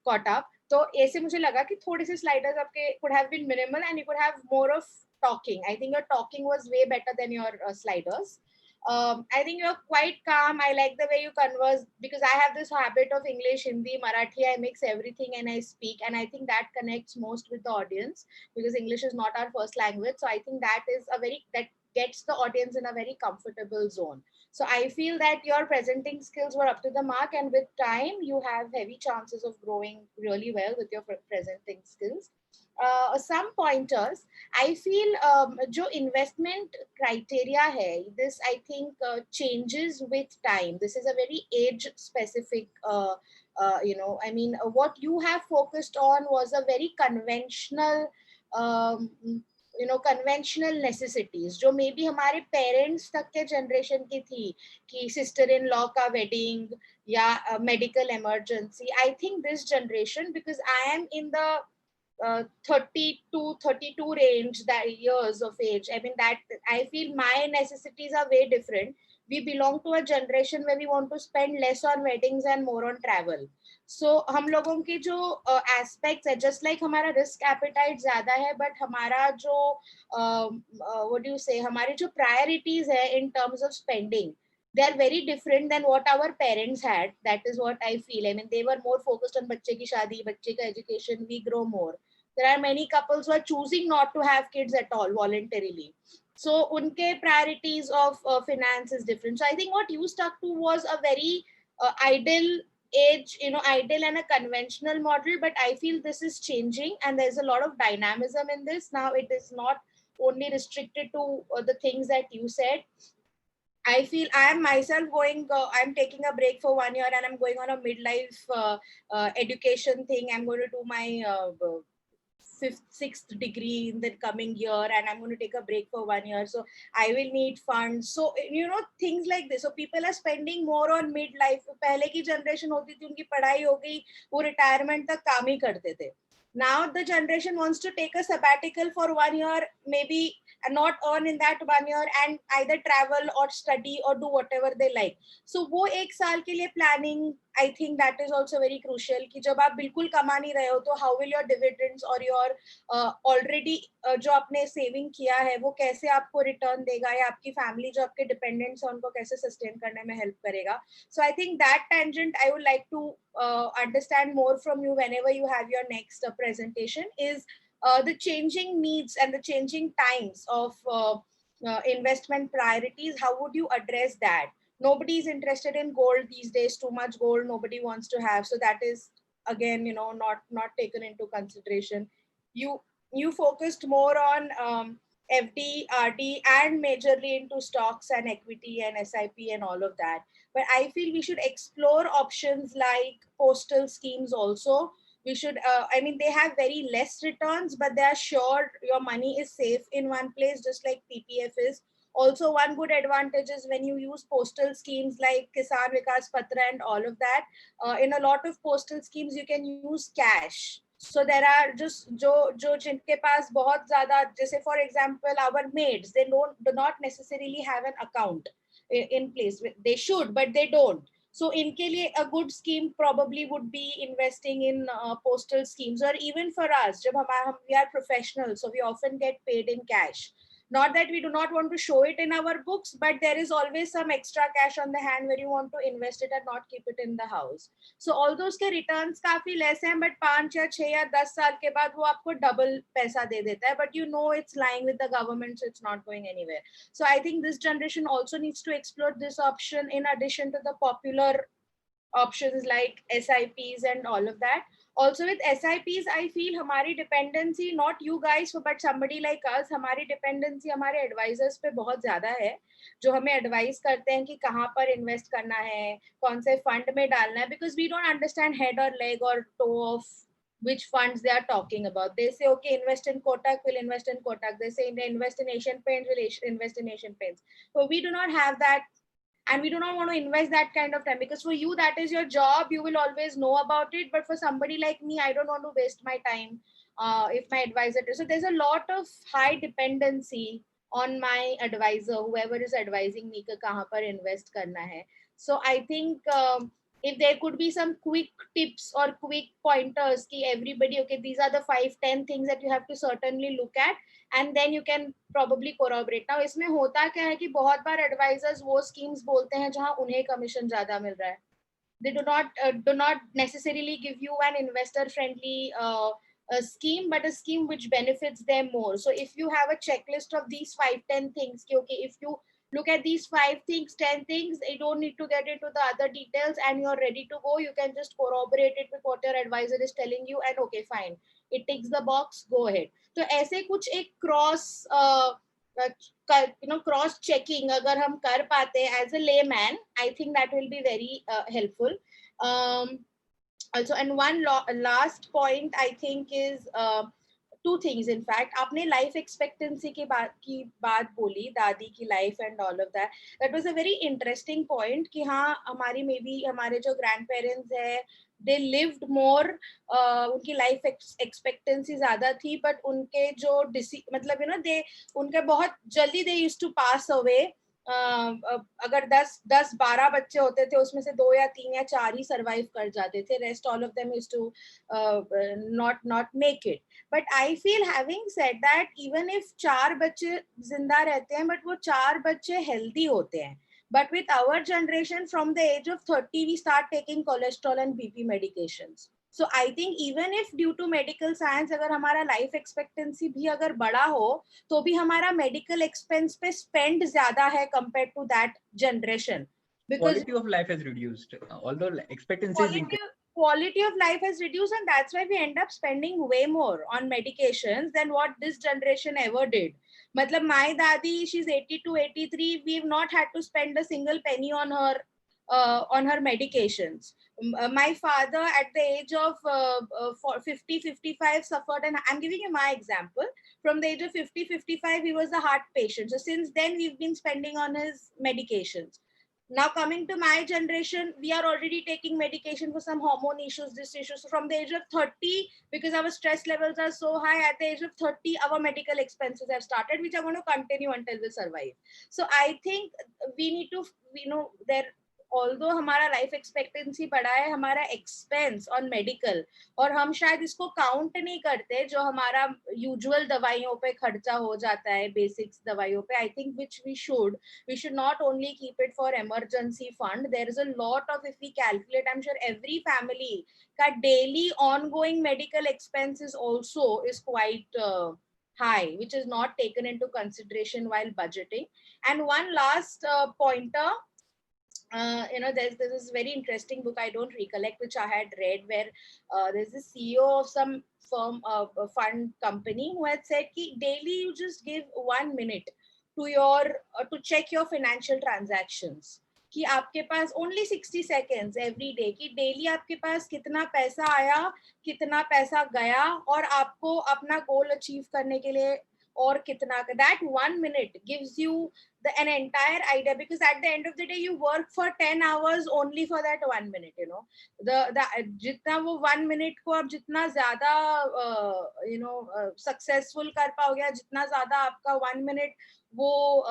caught up. तो ऐसे मुझे लगा कि थोड़े से sliders आपके could have been minimal and you could have more of talking. I think your talking was way better than your sliders. I think you're quite calm. I like the way you converse, because I have this habit of English, Hindi, Marathi. I mix everything and I speak, and I think that connects most with the audience, because English is not our first language. So I think that gets the audience in a very comfortable zone. So I feel that your presenting skills were up to the mark, and with time, you have heavy chances of growing really well with your presenting skills. Some pointers, I feel जो investment criteria है, this I think changes with time. This is a very age specific, I mean, what you have focused on was a very conventional, um, conventional necessities, जो maybe हमारे parents तक के generation की थी, कि sister in law का wedding या medical emergency. I think this generation, because I am in the 30 to 32 range, that years of age, I mean, that I feel my necessities are way different. We belong to a generation where we want to spend less on weddings and more on travel. So हम लोगों के जो aspects है, just like हमारा risk appetite ज़्यादा है, but हमारा जो what do you say, हमारे जो priorities है in terms of spending, they are very different than what our parents had. That is what I feel. I mean, they were more focused on बच्चे की शादी, बच्चे का education. We grow more. There are many couples who are choosing not to have kids at all voluntarily. So unke priorities of finance is different. So I think what you stuck to was a very ideal age, ideal and a conventional model, but I feel this is changing and there's a lot of dynamism in this. Now it is not only restricted to the things that you said. I feel I am myself I'm taking a break for 1 year and I'm going on a midlife education thing. I'm going to do my fifth, sixth degree in the coming year, and I'm going to take a break for 1 year. So I will need funds. So, things like this. So people are spending more on midlife. पहले की generation होती थी, उनकी पढ़ाई हो गई, वो retirement तक काम ही करते थे. Now the generation wants to take a sabbatical for 1 year, maybe, and not earn in that 1 year, and either travel or study or do whatever they like. So वो एक साल के लिए planning, I think that is also very crucial. कि जब आप बिल्कुल कमा नहीं रहे हो, तो how will your dividends or your already जो आपने saving किया है, वो कैसे आपको return देगा, या आपकी family जो आपके dependents हैं, उनको कैसे sustain करने में help करेगा. So I think that tangent I would like to understand more from you whenever you have your next presentation is the changing needs and the changing times of investment priorities. How would you address that? Nobody is interested in gold these days. Too much gold nobody wants to have. So that is again, not taken into consideration. You focused more on FD, RD, and majorly into stocks and equity and SIP and all of that. But I feel we should explore options like postal schemes also. We should, they have very less returns, but they are sure your money is safe in one place, just like PPF is. Also, one good advantage is when you use postal schemes like Kisan Vikas Patra and all of that, in a lot of postal schemes, you can use cash. So there are just जो जिनके पास बहुत ज़्यादा, जैसे for example our maids, they do not necessarily have an account in place. They should, but they don't. So इनके लिए a good scheme probably would be investing in postal schemes, or even for us, जब we are professionals, so we often get paid in cash. Not that we do not want to show it in our books, but there is always some extra cash on the hand where you want to invest it and not keep it in the house. So all those के returns काफी less हैं, but 5 या 6 या 10 साल के बाद वो आपको double पैसा दे देता है, but it's lying with the government, so it's not going anywhere. So I think this generation also needs to explore this option in addition to the popular options like SIPs and all of that. Also with SIPs, I feel हमारी dependency, not you guys, but somebody like us, हमारी dependency हमारे advisors पे बहुत ज़्यादा है, जो हमें advise करते हैं कि कहाँ पर invest करना है, कौन से fund में डालना है, because we don't understand head or leg or toe of which funds they are talking about. They say, okay, invest in Kotak, we'll invest in Kotak. They say invest in Asian Paints, we'll invest in Asian Paints. So we do not have that. And we do not want to invest that kind of time, because for you, that is your job. You will always know about it. But for somebody like me, I don't want to waste my time if my advisor is. So there's a lot of high dependency on my advisor, whoever is advising me, kahan par invest karna hai. So I think if there could be some quick tips or quick pointers ki everybody, okay, these are the 5-10 things that you have to certainly look at, and then you can probably corroborate. Now इसमें होता क्या है कि बहुत बार advisors वो schemes बोलते हैं जहां उन्हें commission ज्यादा मिल रहा है. They do not necessarily give you an investor friendly scheme, but a scheme which benefits them more. So if you have a checklist of these 5-10 things, okay, if you look at these 5 things, 10 things, you don't need to get into the other details and you're ready to go. You can just corroborate it with what your advisor is telling you, and okay, fine, it ticks the box, go ahead. So ऐसे कुछ एक cross checking अगर हम कर पाते as a layman, I think that will be very helpful. Also, and one last point I think is two things. In fact, आपने life expectancy की बात बोली, दादी की life and all of that. That was a very interesting point कि हाँ हमारी maybe हमारे जो grandparents है, they lived more, उनकी life expectancy ज़्यादा थी, but उनके जो मतलब they उनके बहुत जल्दी they used to pass away. अगर 10-12 बच्चे होते थे उसमें से 2 या 3 या 4 ही सरवाइव कर जाते थे, rest all of them used to not make it. But I feel, having said that, even if 4 बच्चे जिंदा रहते हैं but वो 4 बच्चे हेल्दी होते हैं, but with our generation from the age of 30 we start taking cholesterol and BP medications. So I think even if due to medical science अगर हमारा life expectancy भी अगर बड़ा हो तो भी हमारा medical expense पे spend ज़्यादा है compared to that generation, because quality of life has reduced, although expectancy is increased. Quality of life has reduced, and that's why we end up spending way more on medications than what this generation ever did. Matlab, my dadi, she's 82, 83. We've not had to spend a single penny on her medications. My father, at the age of 50, 55, suffered, and I'm giving you my example. From the age of 50, 55, he was a heart patient. So since then, we've been spending on his medications. Now coming to my generation, we are already taking medication for some hormone issues, this issue. So from the age of 30, because our stress levels are so high, at the age of 30, our medical expenses have started, which are going to continue until we survive. So I think we need to, although हमारा life expectancy बढ़ा है, हमारा expense on medical, और हम शायद इसको count नहीं करते जो हमारा usual दवाइयों पे खर्चा हो जाता है, basics दवाइयों पे. I think which we should not only keep it for emergency fund. There is a lot of, if we calculate, I'm sure every family ka daily ongoing medical expenses also is quite high, which is not taken into consideration while budgeting. And one last pointer, there's this very interesting book, I don't recollect which I had read, where there's a CEO of some firm, fund company, who had said ki daily you just give 1 minute to check your financial transactions, कि आपके पास only 60 seconds every day, कि daily आपके पास कितना पैसा आया, कितना पैसा गया, और आपको अपना goal achieve करने के लिए और कितना. That 1 minute gives you an entire idea, because at the end of the day you work for 10 hours only for that 1 minute. The जितना वो 1 minute को आप जितना ज़्यादा successful कर पाओगे, जितना ज़्यादा आपका 1 minute वो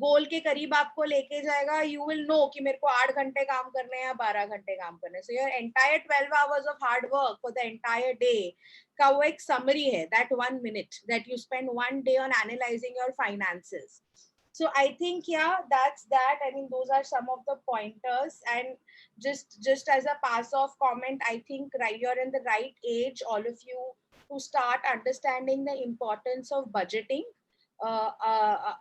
गोल के करीब आपको लेके जाएगा, you will know कि मेरे को 8 घंटे काम करने हैं या 12 घंटे काम करने हैं. So your entire 12 hours of hard work for the entire day का वो एक summary है, that 1 minute that you spend one day on analyzing your finances. So I think, yeah, that's that. I mean, those are some of the pointers. And just as a pass-off comment, I think you're in the right age, all of you, to start understanding the importance of budgeting.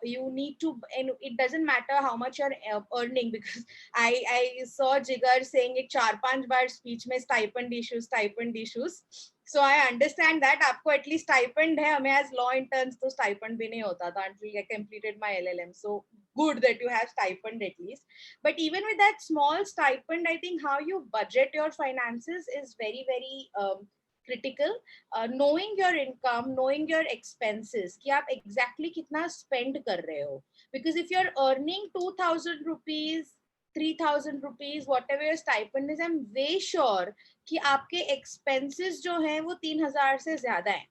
You need to, and it doesn't matter how much you're earning, because I saw Jigar saying it 4-5 bar speech में stipend issues. So I understand that आपको at least stipend है, हमें as law interns तो stipend भी नहीं होता था until I completed my LLM. So good that you have stipend at least. But even with that small stipend, I think how you budget your finances is very, very critical. Knowing your income, knowing your expenses, कि आप exactly कितना spend कर रहे हो. Because if you're earning 2,000 rupees, 3,000 rupees, whatever your stipend is, I'm way sure कि आपके expenses जो हैं वो 3,000 से ज़्यादा हैं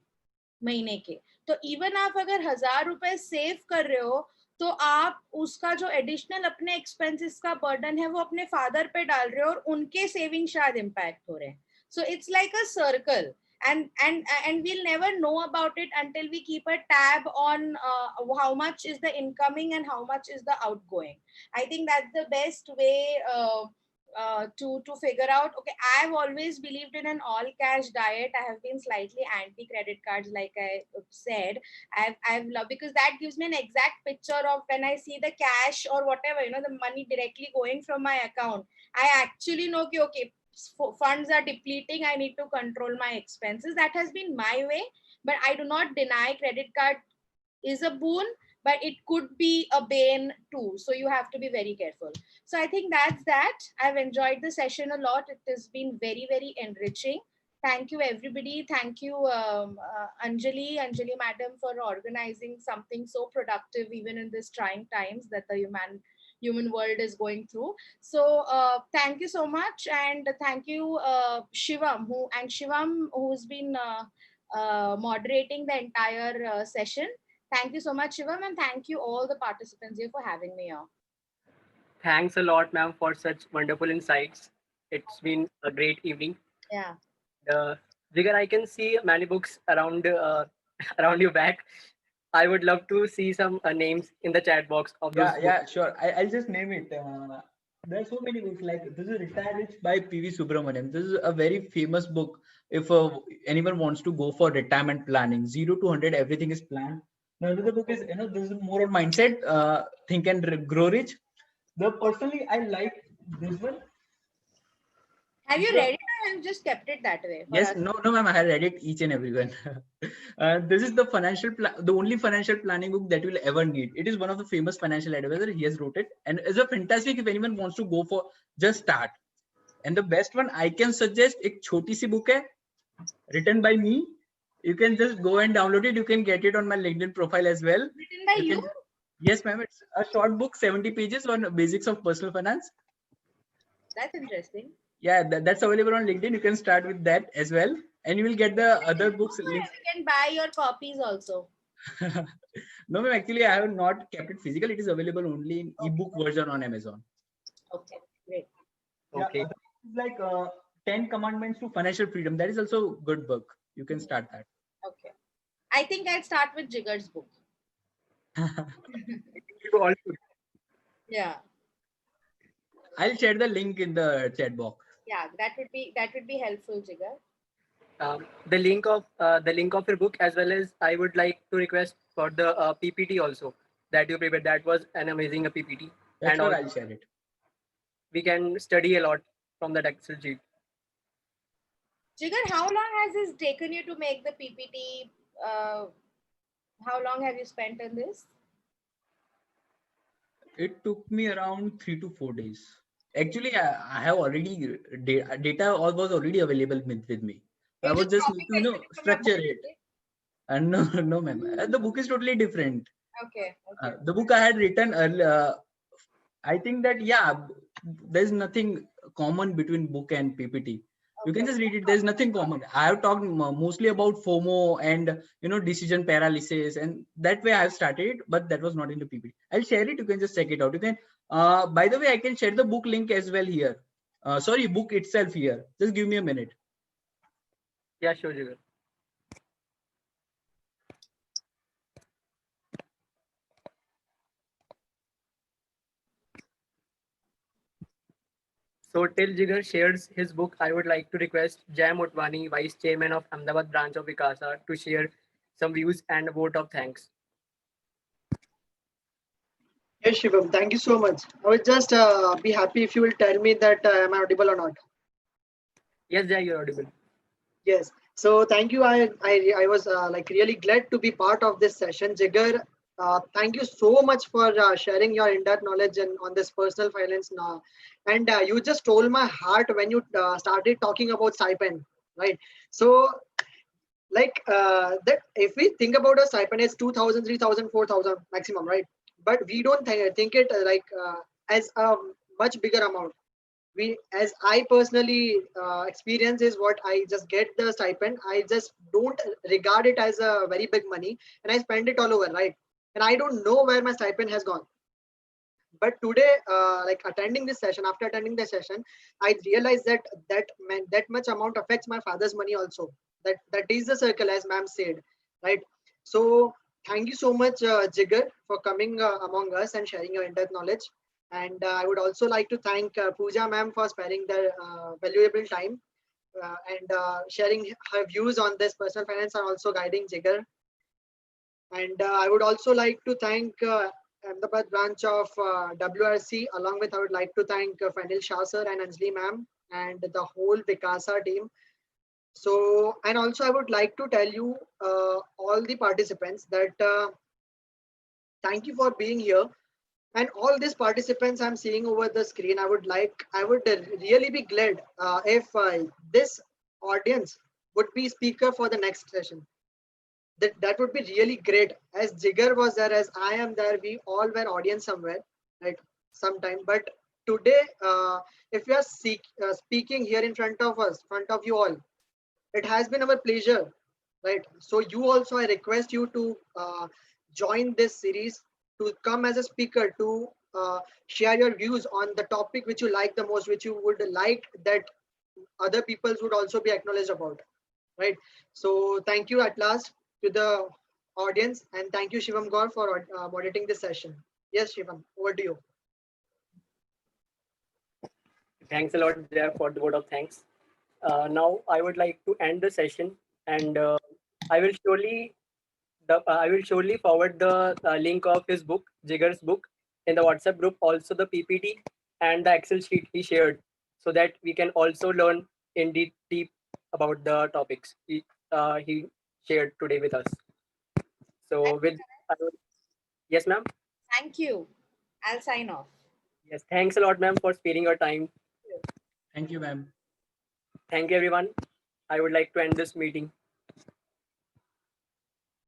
महीने के. तो even आप अगर 1,000 रुपए save कर रहे हो, तो आप उसका जो एडिशनल अपने एक्सपेंसेस का बर्डन है वो अपने फादर पे डाल रहे हो और उनके सेविंग शायद इम्पैक्ट हो रहे हैं. So it's like a circle, and we'll never know about it until we keep a tab on how much is the incoming and how much is the outgoing. I think that's the best way to figure out. Okay, I've always believed in an all cash diet. I have been slightly anti credit cards, like I said. I've loved, because that gives me an exact picture of when I see the cash or whatever, the money directly going from my account. I actually know okay, funds are depleting, I need to control my expenses. That has been my way, but I do not deny credit card is a boon, but it could be a bane too, so you have to be very careful. So I think that's that. I've enjoyed the session a lot. It has been very, very enriching. Thank you, everybody. Thank you, Anjali madam, for organizing something so productive even in this trying times that the human world is going through. So thank you so much, and thank you Shivam, who's been moderating the entire session. Thank you so much, Shivam, and thank you all the participants here for having me here. Thanks a lot, ma'am, for such wonderful insights. It's been a great evening. Yeah. Jigar, I can see many books around around your back. I would love to see some names in the chat box of those books. Yeah, sure. I'll just name it. There are so many books, like this is Retire Rich by P.V. Subramaniam. This is a very famous book if anyone wants to go for retirement planning. 0 to 100, everything is planned. Now, another book is, this is more on mindset, Think and Grow Rich. Personally, I like this one. Have you read it, or have just kept it that way? Yes, no, ma'am. I have read it, each and every one. This is the only financial planning book that you will ever need. It is one of the famous financial advisor. He has wrote it, and it's a fantastic if anyone wants to go for just start. And the best one I can suggest, एक छोटी सी book है, written by me. You can just go and download it. You can get it on my LinkedIn profile as well. Written by you? Yes, ma'am. It's a short book, 70 pages on basics of personal finance. That's interesting. Yeah, that's available on LinkedIn. You can start with that as well, and you will get the other books links. You can buy your copies also. No, ma'am. Actually, I have not kept it physical. It is available only in ebook version on Amazon. Okay, great. Okay. It's like 10 Commandments to Financial Freedom. That is also a good book. You can start that. Okay. I think I'd start with Jigar's book. Yeah. I'll share the link in the chat box. Yeah, that would be helpful, Jigar. The link of your book, as well as I would like to request for the PPT also that you prepared. That was an amazing PPT. That's and sure, I'll share it. We can study a lot from that Excel sheet. Jigar, how long has this taken you to make the PPT? How long have you spent on this? It took me around 3 to 4 days. Actually, I have already data was already available with me. I was just need to structure it. And no, ma'am. The book is totally different. Okay. The book I had written earlier. I think that there's nothing common between book and PPT. You can just read it. There's nothing common. I have talked mostly about FOMO and decision paralysis, and that way I have started it, but that was not in the PPT. I'll share it. You can just check it out. You can. By the way, I can share the book link as well here. Sorry, book itself here. Just give me a minute. Yeah, sure, Jigar. So till Jigar shares his book, I would like to request Jay Motwani, Vice Chairman of Ahmedabad branch of Vikasa, to share some views and a vote of thanks. Yes, Shivam, thank you so much. I would just be happy if you will tell me that am I audible or not. Yes, Jay, you're audible. Yes. So thank you. I was like really glad to be part of this session, Jigar. Thank you so much for sharing your in-depth knowledge on this personal finance now. And you just stole my heart when you started talking about stipend, right? So like that if we think about a stipend, it's 2,000, 3,000, 4,000 maximum, right? But we don't think it as a much bigger amount. As I personally experience is what I just get the stipend. I just don't regard it as a very big money, and I spend it all over, right? and I don't know where my stipend has gone. But today, like attending this session, after attending the session, I realized that that much amount affects my father's money also. That is the circle, as ma'am said, right? So thank you so much, Jigar, for coming among us and sharing your in-depth knowledge. And I would also like to thank Pooja ma'am for sparing their valuable time and sharing her views on this personal finance and also guiding Jigar. And I would also like to thank Ahmedabad branch of WRC. Along with, I would like to thank Fanil Shah sir and Anjali ma'am and the whole Vikasa team. So, and also I would like to tell you all the participants that thank you for being here. And all these participants I'm seeing over the screen, I would really be glad if this audience would be speaker for the next session. That would be really great. As Jigar was there, as I am there, we all were audience somewhere, right? Sometime. But today, if you are speaking here in front of us, front of you all, it has been our pleasure, right? So you also, I request you to join this series, to come as a speaker, to share your views on the topic which you like the most, which you would like that other peoples would also be acknowledged about, right? So thank you at last to the audience, and thank you Shivam Gaur for moderating this session. Yes, Shivam, over to you. Thanks a lot, Jeff, for the vote of thanks. Now I would like to end the session, and I will surely forward the link of his book, Jigar's book, in the WhatsApp group. Also the PPT and the Excel sheet he shared, so that we can also learn in deep about the topics he shared today with us. So with yes, ma'am. Thank you. I'll sign off. Yes, thanks a lot, ma'am, for sparing your time. Thank you, ma'am. Thank you, everyone. I would like to end this meeting.